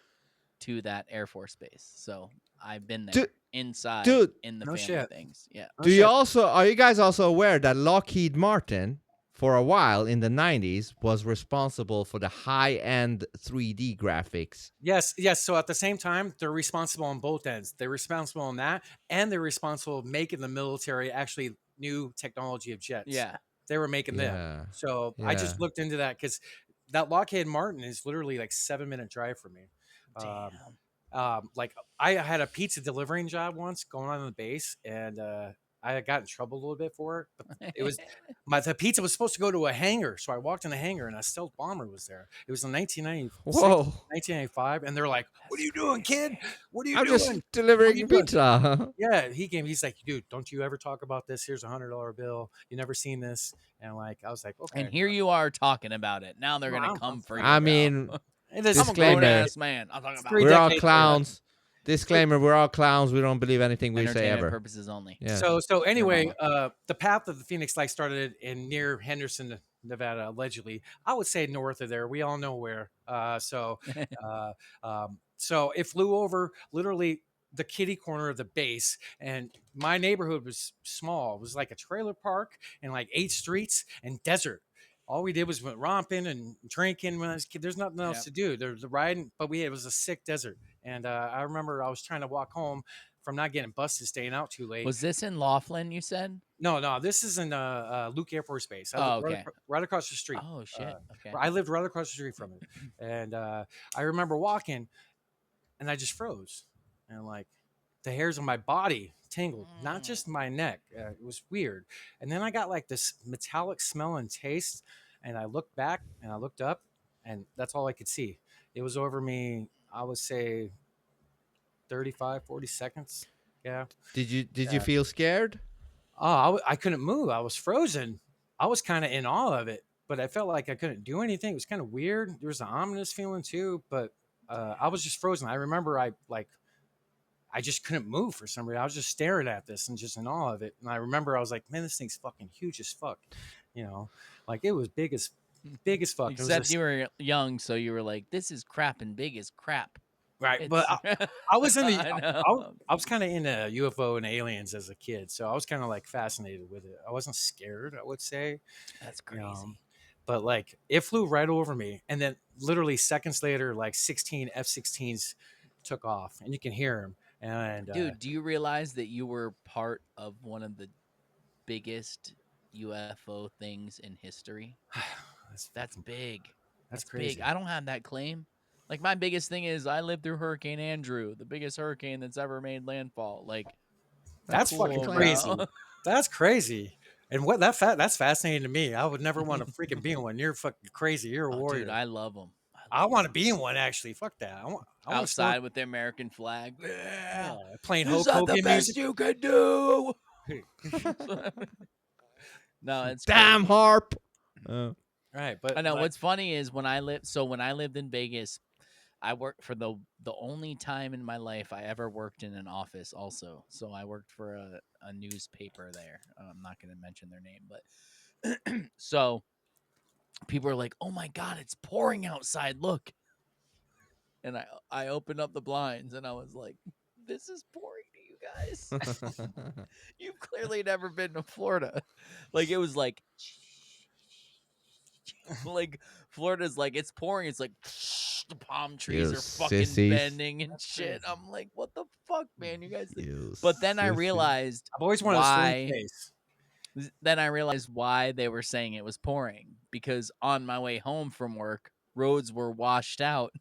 to that Air Force base. So I've been there inside in the no family shit. things. Yeah. Are you guys also aware that Lockheed Martin, for a while in the 90s, was responsible for the high-end 3D graphics? Yes. So at the same time, they're responsible on both ends. They're responsible on that, and they're responsible for making the military actually new technology of jets. Yeah. They were making Yeah. them. So I just Yeah. looked into that because that Lockheed Martin is literally like 7-minute drive for me. Damn. Like I had a pizza delivering job once going on the base, and I got in trouble a little bit for it. But it was the pizza was supposed to go to a hangar, so I walked in the hangar and a stealth bomber was there. It was in 1996, Whoa. 1995, and they're like, "What are you doing, kid? What are you I'm doing? just What are delivering you doing?" pizza. Yeah, he's like, "Dude, don't you ever talk about this? Here's $100 bill. You never seen this?" And like, I was like, "Okay." And here you are talking about it. Now they're No, gonna I'm come for you. I bro. mean, It is- I'm a grown disclaimer. ass man. I'll talk about Three it. We're all decades clowns. Disclaimer: we're all clowns. We don't believe anything we say Entertainment ever. purposes only. Yeah. So anyway, mama. the path of the Phoenix Lights started in near Henderson, Nevada, allegedly. I would say north of there. We all know where. So it flew over literally the kitty corner of the base, and my neighborhood was small. It was like a trailer park and like 8 streets and desert. All we did was went romping and drinking when I was a kid. There's nothing else to do. There's the riding, but it was a sick desert. And I remember I was trying to walk home from not getting busted, staying out too late. Was this in Laughlin? You said? No, this is in Luke Air Force Base. I Oh, lived okay. right across the street. Oh shit. Okay. I lived right across the street from it, and I remember walking, and I just froze, and like the hairs on my body tingled, not just my neck. It was weird, and then I got like this metallic smell and taste, and I looked back and I looked up, and that's all I could see. It was over me. I would say 35, 40 seconds. Yeah. Did you feel scared? Oh, I couldn't move. I was frozen. I was kind of in awe of it, but I felt like I couldn't do anything. It was kind of weird. There was an ominous feeling too, but I was just frozen. I remember I just couldn't move for some reason. I was just staring at this and just in awe of it. And I remember I was like, man, this thing's fucking huge as fuck. You know, like it was big as fuck. Except you were young, so you were like, "This is crap and big as crap." Right, but I was in I I was kind of into UFO and aliens as a kid, so I was kind of like fascinated with it. I wasn't scared, I would say. That's crazy. But like it flew right over me, and then literally seconds later, like 16 F-16s took off, and you can hear them. And dude, do you realize that you were part of one of the biggest UFO things in history? That's big. That's crazy. Big. I don't have that claim. Like my biggest thing is I lived through Hurricane Andrew, the biggest hurricane that's ever made landfall. Like that's cool, fucking bro. crazy. That's crazy. And what that's fascinating to me. I would never want to freaking be in one. You're fucking crazy. You're a warrior. Dude, I love them. I want to be in one actually. Fuck that. I want outside with the American flag. Yeah, playing Is Hulk that Hogan the best music. you could do? No, it's Damn crazy. harp. Right, but I know what's funny is when I lived in Vegas, I worked for the only time in my life I ever worked in an office also. So I worked for a newspaper there. I'm not going to mention their name, but so people are like, "Oh my God, it's pouring outside. Look." And I opened up the blinds and I was like, "This is pouring to you guys." You've clearly never been to Florida. Like it was like Florida's like it's pouring. It's like the palm trees You are fucking sissies. bending and shit. I'm like, what the fuck, man? You guys. You But then I sissies. realized I've always wanted why. to face. Then I realized why they were saying it was pouring, because on my way home from work, roads were washed out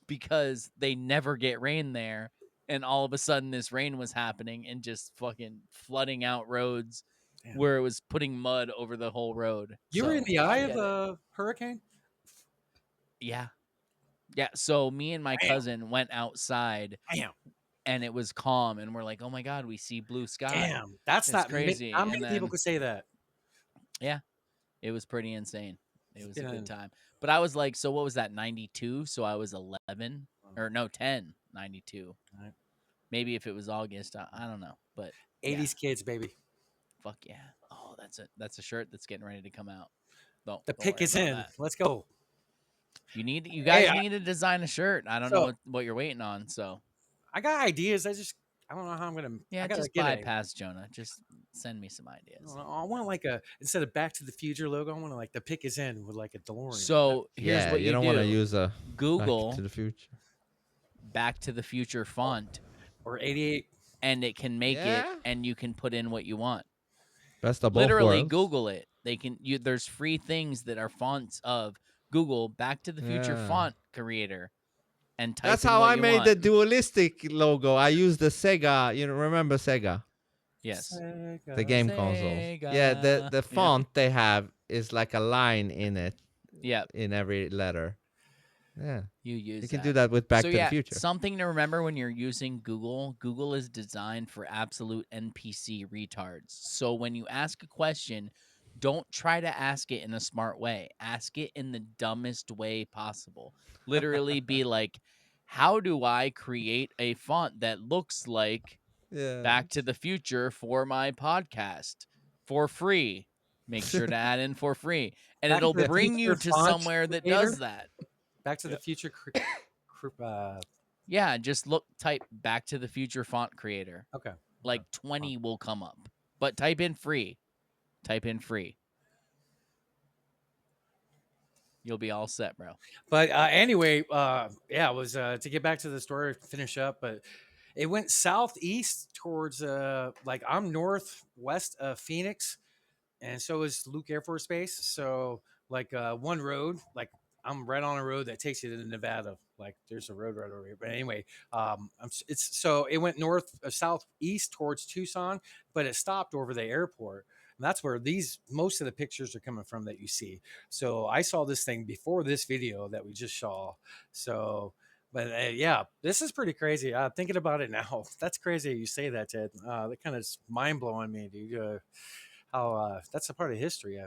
because they never get rain there, and all of a sudden this rain was happening and just fucking flooding out roads. Damn. Where it was putting mud over the whole road. You were in the eye of the hurricane? Yeah. Yeah. So me and my Damn. cousin went outside. Damn. And it was calm, and we're like, "Oh my God, we see blue sky." Damn. That's It's not crazy. How And many then- people could say that? Yeah. It was pretty insane. It was a Yeah. good time. But I was like, so what was that, 92? So I was 11 or no, 10, 92. Right. Maybe if it was August, I don't know. But 80s kids, baby. fuck yeah. Oh, that's a shirt that's getting ready to come out. The Don't pick worry is about in. that. Let's go. You guys Hey, need to design a shirt. I don't So- know what you're waiting on. So I got ideas. I don't know how I'm gonna. yeah, I gotta just get it. bypass Jonah. Just send me some ideas. I want like instead of Back to the Future logo, I want like the pick is in with like a DeLorean. So here's Yeah, what you you don't do. want to use a Google Back to the Future. Back to the Future font, or 88. and it can make it, Yeah. and you can put in what you want. Best of both Literally, worlds. Google it. There's free things that are fonts of Google Back to the Future Yeah. font creator, and type That's in how what I you made want. the dualistic logo. I used the Sega. You know, remember Sega? Yes. The game console. Yeah, the font they have is like a line in it. Yeah. In every letter. Yeah. You can do that with Back so to yeah, the Future. Something to remember when you're using Google. Google is designed for absolute NPC retards. So when you ask a question, don't try to ask it in a smart way. Ask it in the dumbest way possible. Literally be like, how do I create a font that looks like Back to the Future for my podcast for free? Make sure to add in for free. And Back to it'll the bring you Future to font somewhere that creator? does that. Back to the Future. Yeah, just type Back to the Future font creator. Okay. Like 20 will come up. But type in free. Type in free. You'll be all set, bro. But anyway, yeah, it was to get back to the story, finish up, but it went southeast towards like I'm northwest of Phoenix, and so is Luke Air Force Base. So like one road, like I'm right on a road that takes you to Nevada. Like there's a road right over here. But anyway, it's so it went southeast towards Tucson, but it stopped over the airport. And that's where most of the pictures are coming from that you see. So I saw this thing before this video that we just saw. So, but yeah, this is pretty crazy. Thinking about it now, that's crazy. You say that, Ted. That kind of mind blowing me, dude. How that's a part of history I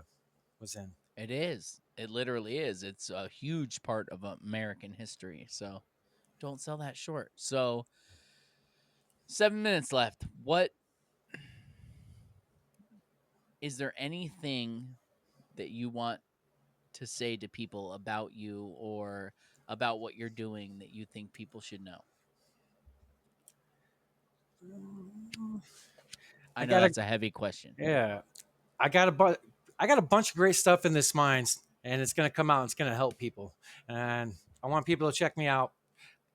was in. It is. It literally is. It's a huge part of American history. So don't sell that short. So 7 minutes left. What is there anything that you want to say to people about you or about what you're doing that you think people should know? I know that's a heavy question. Yeah, I got a bunch of great stuff in this mind, and it's gonna come out. And it's gonna help people, and I want people to check me out.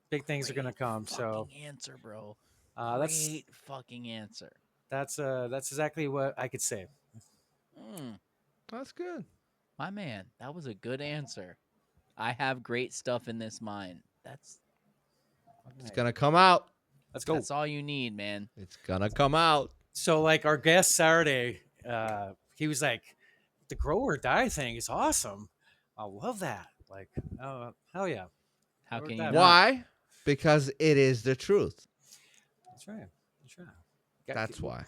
Big things are gonna come. So answer, bro. That's fucking answer. That's exactly what I could say. That's good. My man, that was a good answer. I have great stuff in this mind. It's gonna come out. Let's go. That's all you need, man. It's gonna come out. So like our guest Saturday, he was like, the grow or die thing is awesome. I love that. Like, oh hell yeah. How Grow or can die. you Why? Because it is the truth. That's right. That's right. That's why.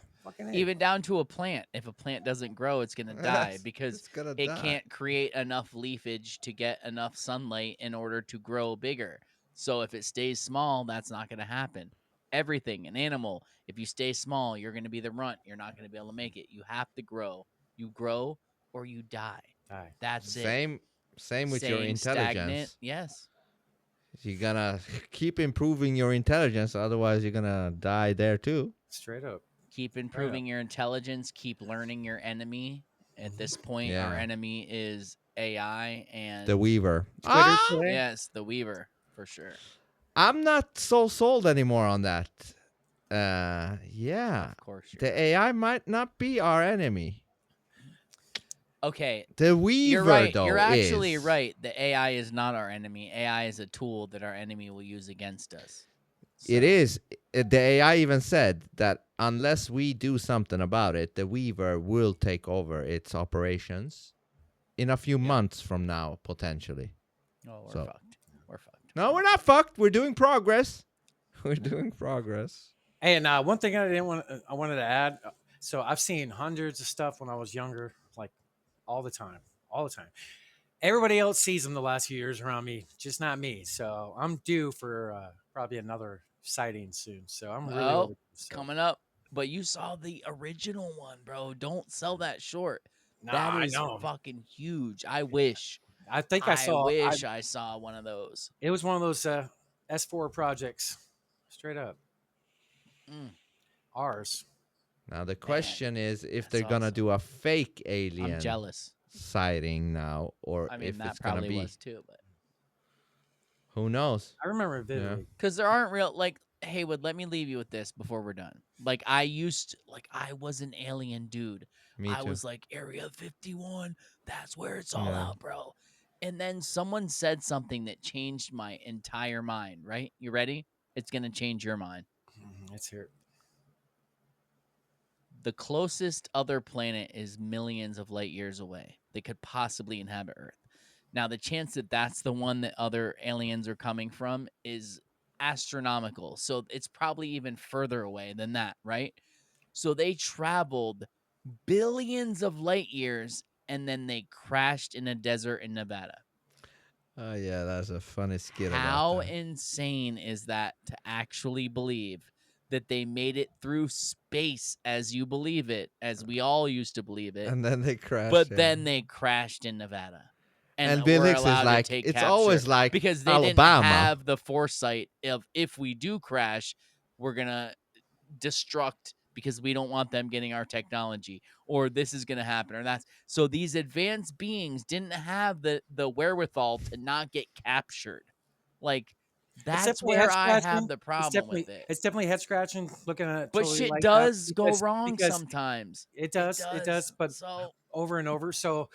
Even down to a plant. If a plant doesn't grow, it's going to die Yes, because it's gonna it die. can't create enough leafage to get enough sunlight in order to grow bigger. So if it stays small, that's not going to happen. Everything, an animal, if you stay small, you're going to be the runt. You're not going to be able to make it. You have to grow. You grow or you die. That's it. Same with your Staying intelligence. stagnant, yes. You're gonna keep improving your intelligence, otherwise you're gonna die there too. Straight up. Keep improving your intelligence. Keep learning your enemy. At this point, our Yeah. enemy is AI and The Weaver. Yes, the Weaver for sure. I'm not so sold anymore on that. Yeah. Of course, the AI might not be our enemy. Okay. The Weaver, You're right. though, You're actually is. right. The AI is not our enemy. AI is a tool that our enemy will use against us. It is. The AI even said that unless we do something about it, the Weaver will take over its operations in a few months from now, potentially. Oh, we're So- fucked. We're fucked. No, we're not fucked. We're doing progress. We're doing progress. Hey, and one thing I wanted to add. So I've seen hundreds of stuff when I was younger, like all the time. Everybody else sees them the last few years around me, just not me. So I'm due for probably another sighting soon. So I'm really over this, so. coming up. But you saw the original one, bro. Don't sell that short. Nah, That I is know. fucking huge. I wish. I think I saw. I saw one of those. It was one of those S4 projects, straight up. Ours. Now the question is if that's they're gonna awesome. do a fake alien I'm jealous. sighting now, or I mean, if that it's gonna probably be. was too, but Who knows? I remember it vividly. because there aren't real like Heywood. Let me leave you with this before we're done. Like I was an alien dude. Me I too. was like Area 51. That's where it's all Yeah. out, bro. And then someone said something that changed my entire mind. Right? You ready? It's gonna change your mind. Let's hear it. the closest other planet is millions of light years away. They could possibly inhabit Earth. Now, the chance that that's the one that other aliens are coming from is astronomical. So it's probably even further away than that, right? So they traveled billions of light years and then they crashed in a desert in Nevada. Oh yeah, that's a funny skit about How that. insane is that to actually believe that they made it through space as you believe it, as we all used to believe it, And then they crash. but yeah. then they crashed in Nevada. And Bill were Hicks is allowed like, to take it's capture always like because they Alabama. didn't have the foresight of if we do crash, we're gonna destruct because we don't want them getting our technology, or this is gonna happen, or that's so these advanced beings didn't have the wherewithal to not get captured. Like It's that's definitely where head I have scratching. the It's problem with it. definitely head scratching looking at it But totally shit like that does go wrong because sometimes. it does, but So over and over. So,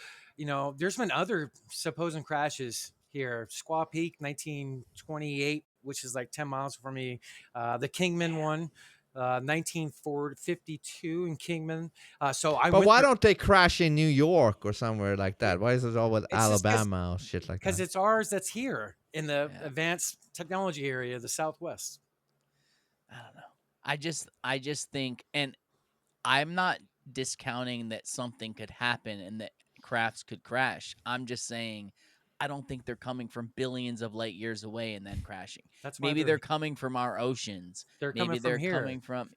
there's been other supposed crashes here. Squaw Peak, 1928, which is like 10 miles from me. The Kingman one, 1952 in Kingman. But why don't they crash in New York or somewhere like that? Why is it always Alabama or shit like because that? it's ours that's here in the advanced technology area of the Southwest. I don't know. I just think, and I'm not discounting that something could happen and that crafts could crash. I'm just saying I don't think they're coming from billions of light years away and then crashing. That's why Maybe they're coming from our oceans. They're Maybe coming from they're here. coming from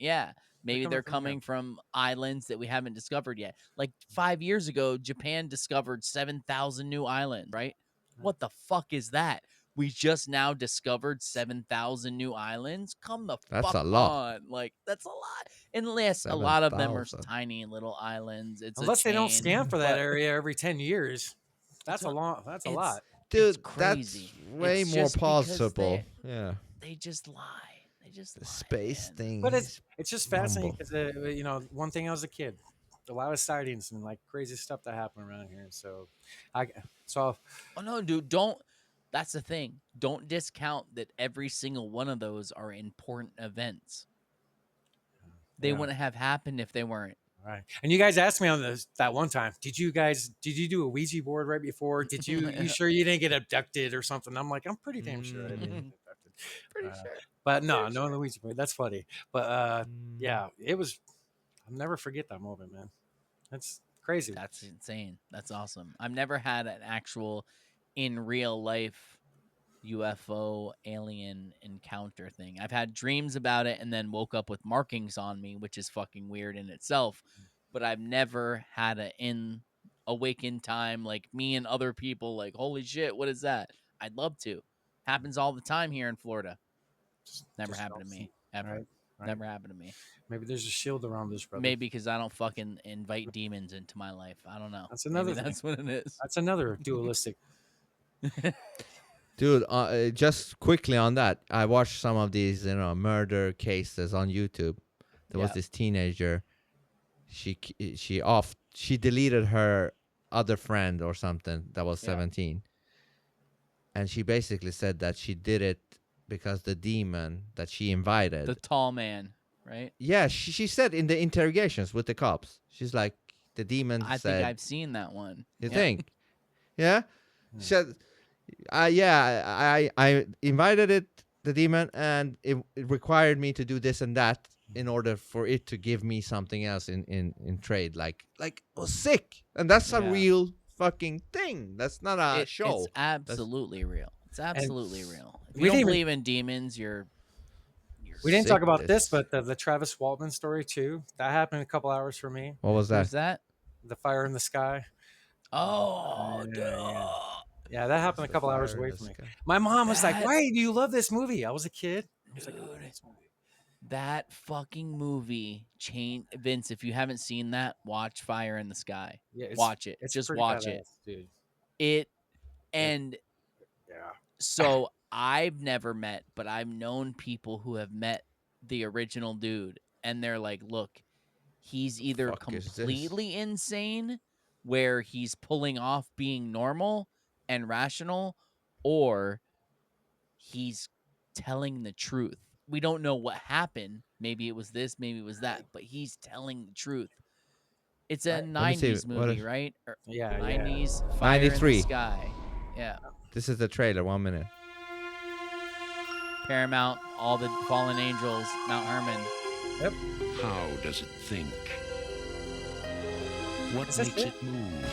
maybe they're coming coming from islands that we haven't discovered yet. Like 5 years ago, Japan discovered 7,000 new islands, right? What the fuck is that? We just now discovered 7,000 new islands. Come the That's fuck a lot. on. Like, that's a lot. Unless a lot of them are 7,000. tiny little islands. It's Unless they don't chain, scan for that but area every 10 years. That's a lot. That's a lot. Dude, crazy. that's way It's more just because possible. Yeah. They just lie. They just The lie, space man. thing. But is it's just fascinating mumble. because one thing I was a kid, a lot of sightings and like crazy stuff that happen around here. So Oh no, dude, don't. That's the thing. Don't discount that every single one of those are important events. They Yeah. wouldn't have happened if they weren't. All right. And you guys asked me on that one time, did you do a Ouija board right before? Did you sure you didn't get abducted or something? I'm like, I'm pretty damn sure I didn't get abducted. Pretty sure. But no on the Ouija board. That's funny. But yeah, it was. I'll never forget that moment, man. That's crazy. That's insane. That's awesome. I've never had an actual in real life UFO alien encounter thing. I've had dreams about it and then woke up with markings on me, which is fucking weird in itself. But I've never had in awakened time like me and other people like, holy shit, what is that? I'd love to. Happens all the time here in Florida. Never Just happened to me. Ever. Right. Never happened to me. Maybe there's a shield around this, brother. Maybe because I don't fucking invite demons into my life. I don't know. That's another. Maybe that's what it is. That's another dualistic. Dude, just quickly on that, I watched some of these, murder cases on YouTube. There was this teenager. She deleted her other friend or something that was 17, and she basically said that she did it because the demon that she invited, the tall man, right? Yeah, she said in the interrogations with the cops, she's like, the demon I said. think I've seen that one. You think? Yeah. She said, I invited the demon, and it required me to do this and that in order for it to give me something else in trade. Like sick, and that's a real fucking thing. That's not a show. It's absolutely real. It's absolutely real. If we you don't didn't believe in demons, we didn't talk about sick. this, but the Travis Waltman story too. That happened a couple hours for me. What was that? Who's that? The fire in the sky. Oh, Yeah, that happened a couple hours away from me. My mom was like, "Why do you love this movie?" I was a kid. I was like, "Oh, this movie." that fucking movie changed. Vince, if you haven't seen that, watch Fire in the Sky. Yeah, Watch it. It's Just pretty watch badass, it. dude. Yeah. So I've never met, but I've known people who have met the original dude, and they're like, "Look, he's either Fuck is this? completely insane, where he's pulling off being normal and rational, or he's telling the truth." we don't know what happened. Maybe it was this, maybe it was that, but he's telling the truth. It's a Right. Let me see, 90s what movie, is- right? Yeah, 90s Fire in the 93. Sky. Yeah. This is the trailer. 1 minute. Paramount, all the fallen angels, Mount Herman. Yep. How does it think? What Is this makes it? it move?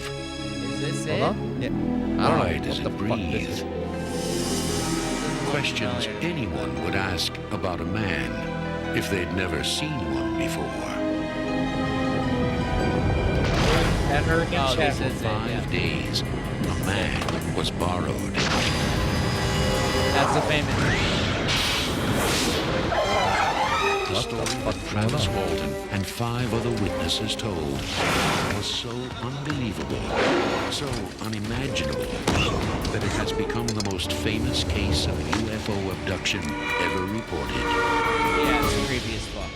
Is this Hold it? on. Yeah. I Why don't know does what it the fuck this is. breathe? Questions anyone would ask about a man if they'd never seen one before. That hurricane Oh, this chef. is it. 5 Yeah. days, a man was borrowed. That's the famous. The story that Travis Walton and 5 other witnesses told was so unbelievable, so unimaginable, that it has become the most famous case of UFO abduction ever reported. Yeah, it's creepy as fuck.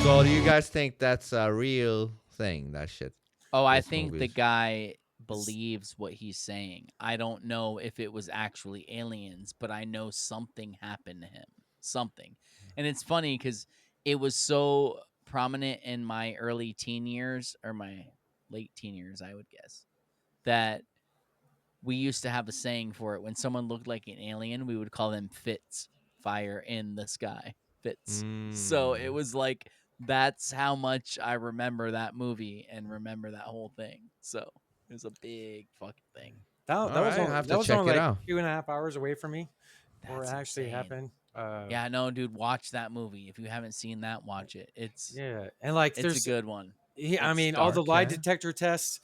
So do you guys think that's a real thing? That shit. Oh, I This think movie the is- guy believes what he's saying. I don't know if it was actually aliens, but I know something happened to him. Something. And it's funny because it was so prominent in my early teen years, or my late teen years, I would guess, that we used to have a saying for it. When someone looked like an alien, we would call them fits. Fire in the sky. Fits. So it was like, that's how much I remember that movie and remember that whole thing. So it was a big fucking thing. That All was right, only, have that to was check only it like out. 2.5 hours away from me, where it That's actually insane. happened. Yeah, no, dude, watch that movie. If you haven't seen that, watch it. It's Yeah, and like it's there's a good one. I It's mean, all the dark, lie yeah. detector tests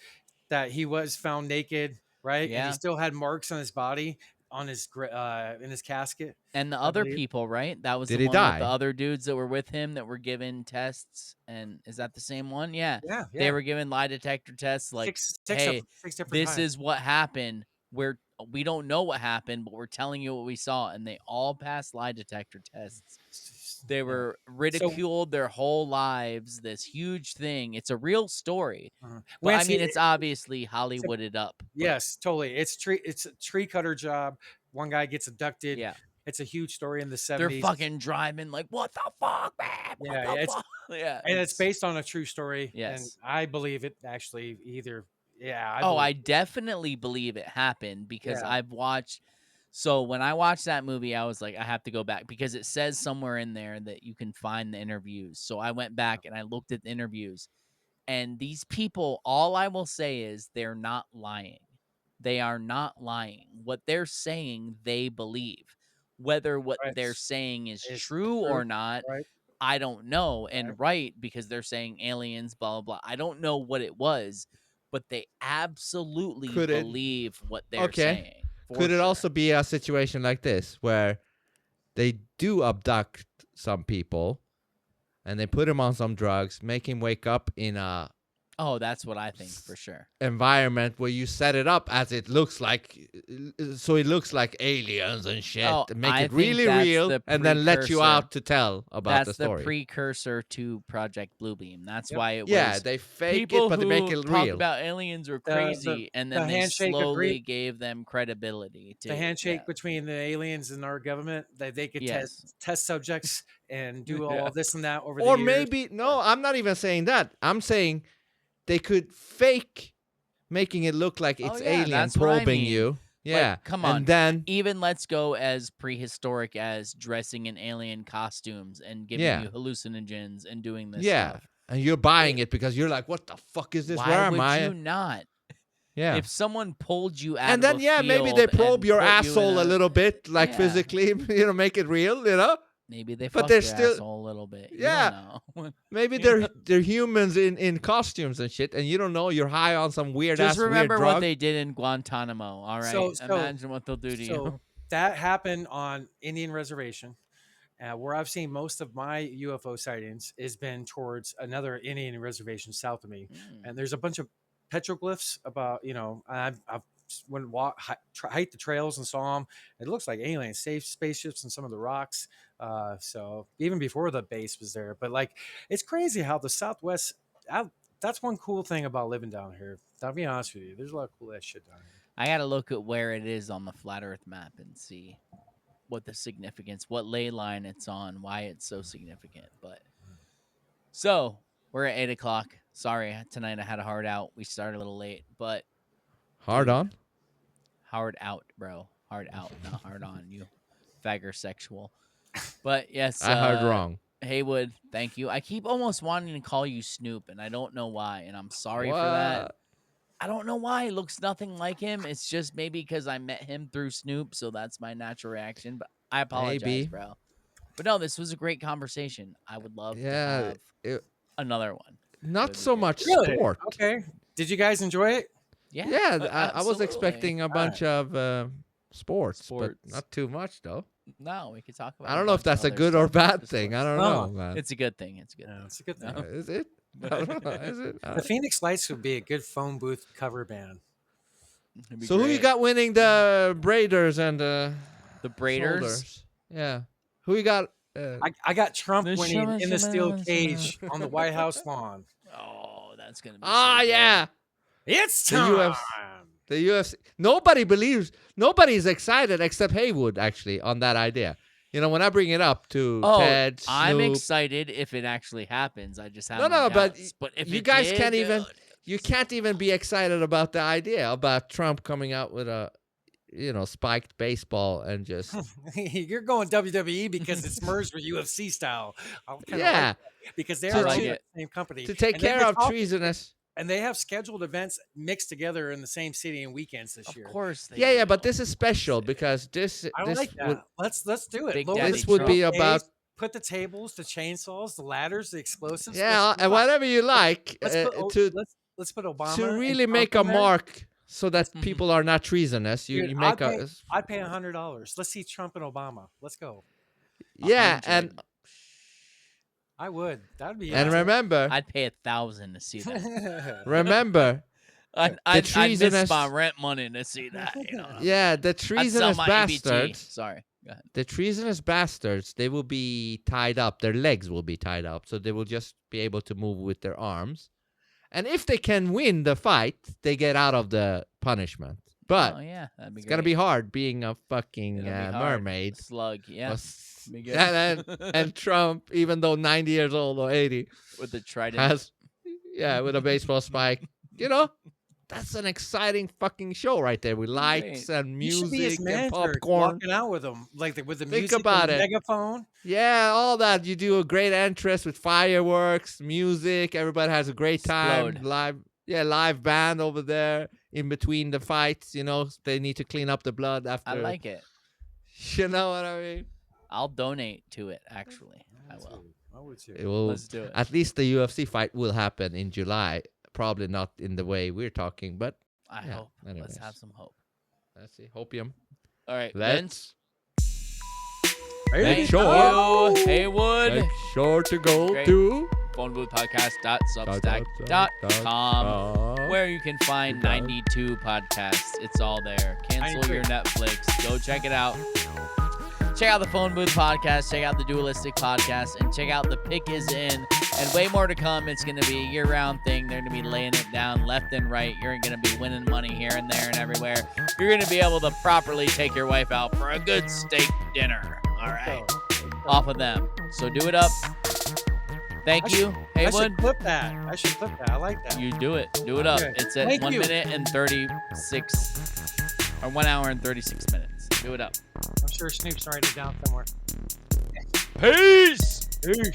that he was found naked, right? And Yeah. he still had marks on his body, on his in his casket. And the I other believe. people, right? That was Did the he one with the die? other dudes that were with him that were given tests. And is that the same one? Yeah. Yeah, They yeah. were given lie detector tests like, Six hey, different this times. is what happened. We don't know what happened, but we're telling you what we saw. And they all passed lie detector tests. They were ridiculed their whole lives. This huge thing. It's a real story. Uh-huh. But I Nancy, mean, it's obviously Hollywooded up. But Yes, totally. It's a tree cutter job. One guy gets abducted. yeah. It's a huge story in the 70s. They're fucking driving like, what the fuck, man? What Yeah, the it's fuck? Yeah. and it's based on a true story. And Yes. I believe it actually either. Yeah. I Oh, believe I definitely believe it happened because Yeah. I've watched. So when I watched that movie, I was like, I have to go back because it says somewhere in there that you can find the interviews. So I went back and I looked at the interviews, and these people, all I will say is they're not lying. They are not lying. What they're saying, they believe. Whether what Right. they're saying is It's true or not, right? I don't know. And right, because they're saying aliens, blah, blah, blah. I don't know what it was, but they absolutely Could it- believe what they're Okay. saying. for Could it sure. also be a situation like this where they do abduct some people and they put him on some drugs, make him wake up in a Oh, that's what I think for sure. environment where you set it up as it looks like, so it looks like aliens and shit, Oh, and make I it think really that's real, the and then let you precursor. out to tell about That's the story. precursor to Project Bluebeam. That's Yep. why it Yeah, was. they fake People it, but they make who it talk real. about aliens are The- crazy, and then the they handshake slowly agree- gave them credibility. To The handshake yeah. between the aliens and our government, that they could Yes. test subjects and do Yeah. all this and that over the Or years. maybe no, I'm not even saying that. I'm saying they could fake making it look like it's Oh, yeah, alien that's what I probing mean. you. Like, Yeah, come on. and then Even let's go as prehistoric as dressing in alien costumes and giving Yeah. you hallucinogens and doing this yeah, stuff. and you're buying it because you're like, what the fuck is this? Why Where am would I? you not? Yeah. If someone pulled you out And of then a yeah, maybe they field probe and your put you in asshole a little bit, like Yeah. physically, make it real, Maybe they but fucked they're your still- asshole a little bit. You Yeah. don't know. Maybe You they're humans in costumes and shit, and you don't know. You're high on some weird Just ass weird remember drug. what they did in Guantanamo. All right. So- Imagine what they'll do to you. So that happened on Indian reservation. Where I've seen most of my UFO sightings has been towards another Indian reservation south of me, and there's a bunch of petroglyphs about I've went hiked the trails and saw them. It looks like alien spaceships and some of the rocks. So even before the base was there, but like it's crazy how the Southwest that's one cool thing about living down here. I'll be honest with you. There's a lot of cool ass shit down here. I gotta look at where it is on the flat Earth map and see what the significance, what ley line it's on, why it's so significant. But so we're at 8 o'clock. Sorry, tonight I had a hard out. We started a little late, but Hard on? hard out, bro. Hard out, not hard on. You fagger sexual. But yes, I heard wrong. Heywood, thank you. I keep almost wanting to call you Snoop, and I don't know why, and I'm sorry for that. I don't know why. It looks nothing like him. It's just maybe because I met him through Snoop, so that's my natural reaction. But I apologize, Maybe. bro. But no, this was a great conversation. I would love to have another one. Not so much Really? sport. Okay. Did you guys enjoy it? Yeah. Yeah, I was absolutely. expecting a bunch of sports, but Sports. not too much, though. No, we could talk about. I don't know if that's a good or bad thing. I don't know, man. It's a good thing. It's a good. Yeah, thing. it's a good thing. Is it? I don't know. Is it? The Phoenix Lights would be a good phone booth cover band. It'd be So who you great. got winning the Braiders and the Braiders? Shoulders? Yeah. Who you got? I got Trump The winning in the steel Shabba cage on the White House lawn. Oh, that's gonna be. Ah, so good. yeah. It's The time. The UFC. Nobody's excited except Heywood, actually, on that idea. You know, when I bring it up to Ted, Snoop, I'm excited if it actually happens. I just have No, my but doubts. But if you it guys did, can't even. dude, You can't even be excited about the idea about Trump coming out with a, spiked baseball and just. You're going WWE because it's merged with UFC style. I kinda Yeah. like that, because they To- are to- all the same company. to take And then care they of talk- treasonous. And they have scheduled events mixed together in the same city and weekends this year. of course. They Yeah, do. but this is special because this. I this like that. would, Let's do it. Big Lower Daddy the this would be Trump about. cage, put the tables, the chainsaws, the ladders, the explosives. Yeah, let's, and whatever you like let's put, to let's put Obama to and really Trump make a in there. mark so that people are not treasonous. You, Dude, you make a. I'd pay $100. Let's see Trump and Obama. Let's go. Yeah, and I would. That'd be. and awesome. remember, I'd pay $1,000 to see that. remember, I'd miss treasonous- my rent money to see that. yeah, the I'd sell treasonous my EBT. bastards. Sorry. Go ahead. The treasonous bastards, they will be tied up. Their legs will be tied up, so they will just be able to move with their arms. And if they can win the fight, they get out of the punishment. But Oh yeah, that'd be it's gonna be hard being a fucking It'll be hard. mermaid. Slug. Yeah. Be good. And Trump, even though 90 years old or 80, With the trident. has with a baseball spike. That's an exciting fucking show right there with lights and You should be his music and manager, popcorn. walking out with him, like with the Think music about and the it. megaphone. Yeah, all that. You do a great entrance with fireworks, music. Everybody has a great time. Explode. Live band over there in between the fights. They need to clean up the blood after. I like it. You know what I mean? I'll donate to it. Actually, I will. I would too. It will. Let's do it. At least the UFC fight will happen in July. Probably not in the way we're talking, but I yeah, hope. Let's anyways. have some hope. Let's see. Hopium. All right, Let's. Thank sure. you, Heywood. Make sure to go Great. to phoneboothpodcast.substack.com, where you can find 92 podcasts. It's all there. Cancel 93. your Netflix. Go check it out. Check out the Phone Booth podcast. Check out the Dualistic podcast, and check out the Pick Is In, and way more to come. It's going to be a year-round thing. They're going to be laying it down left and right. You're going to be winning money here and there and everywhere. You're going to be able to properly take your wife out for a good steak dinner. All right, off of them. So do it up. Thank you, I Heywood. should clip that. I like that. You do it. Do it up. Okay. It's at Thank 1 you. minute and 36, or 1 hour and 36 minutes. Do it up. I'm sure Snoop's writing it down somewhere. Peace. Peace.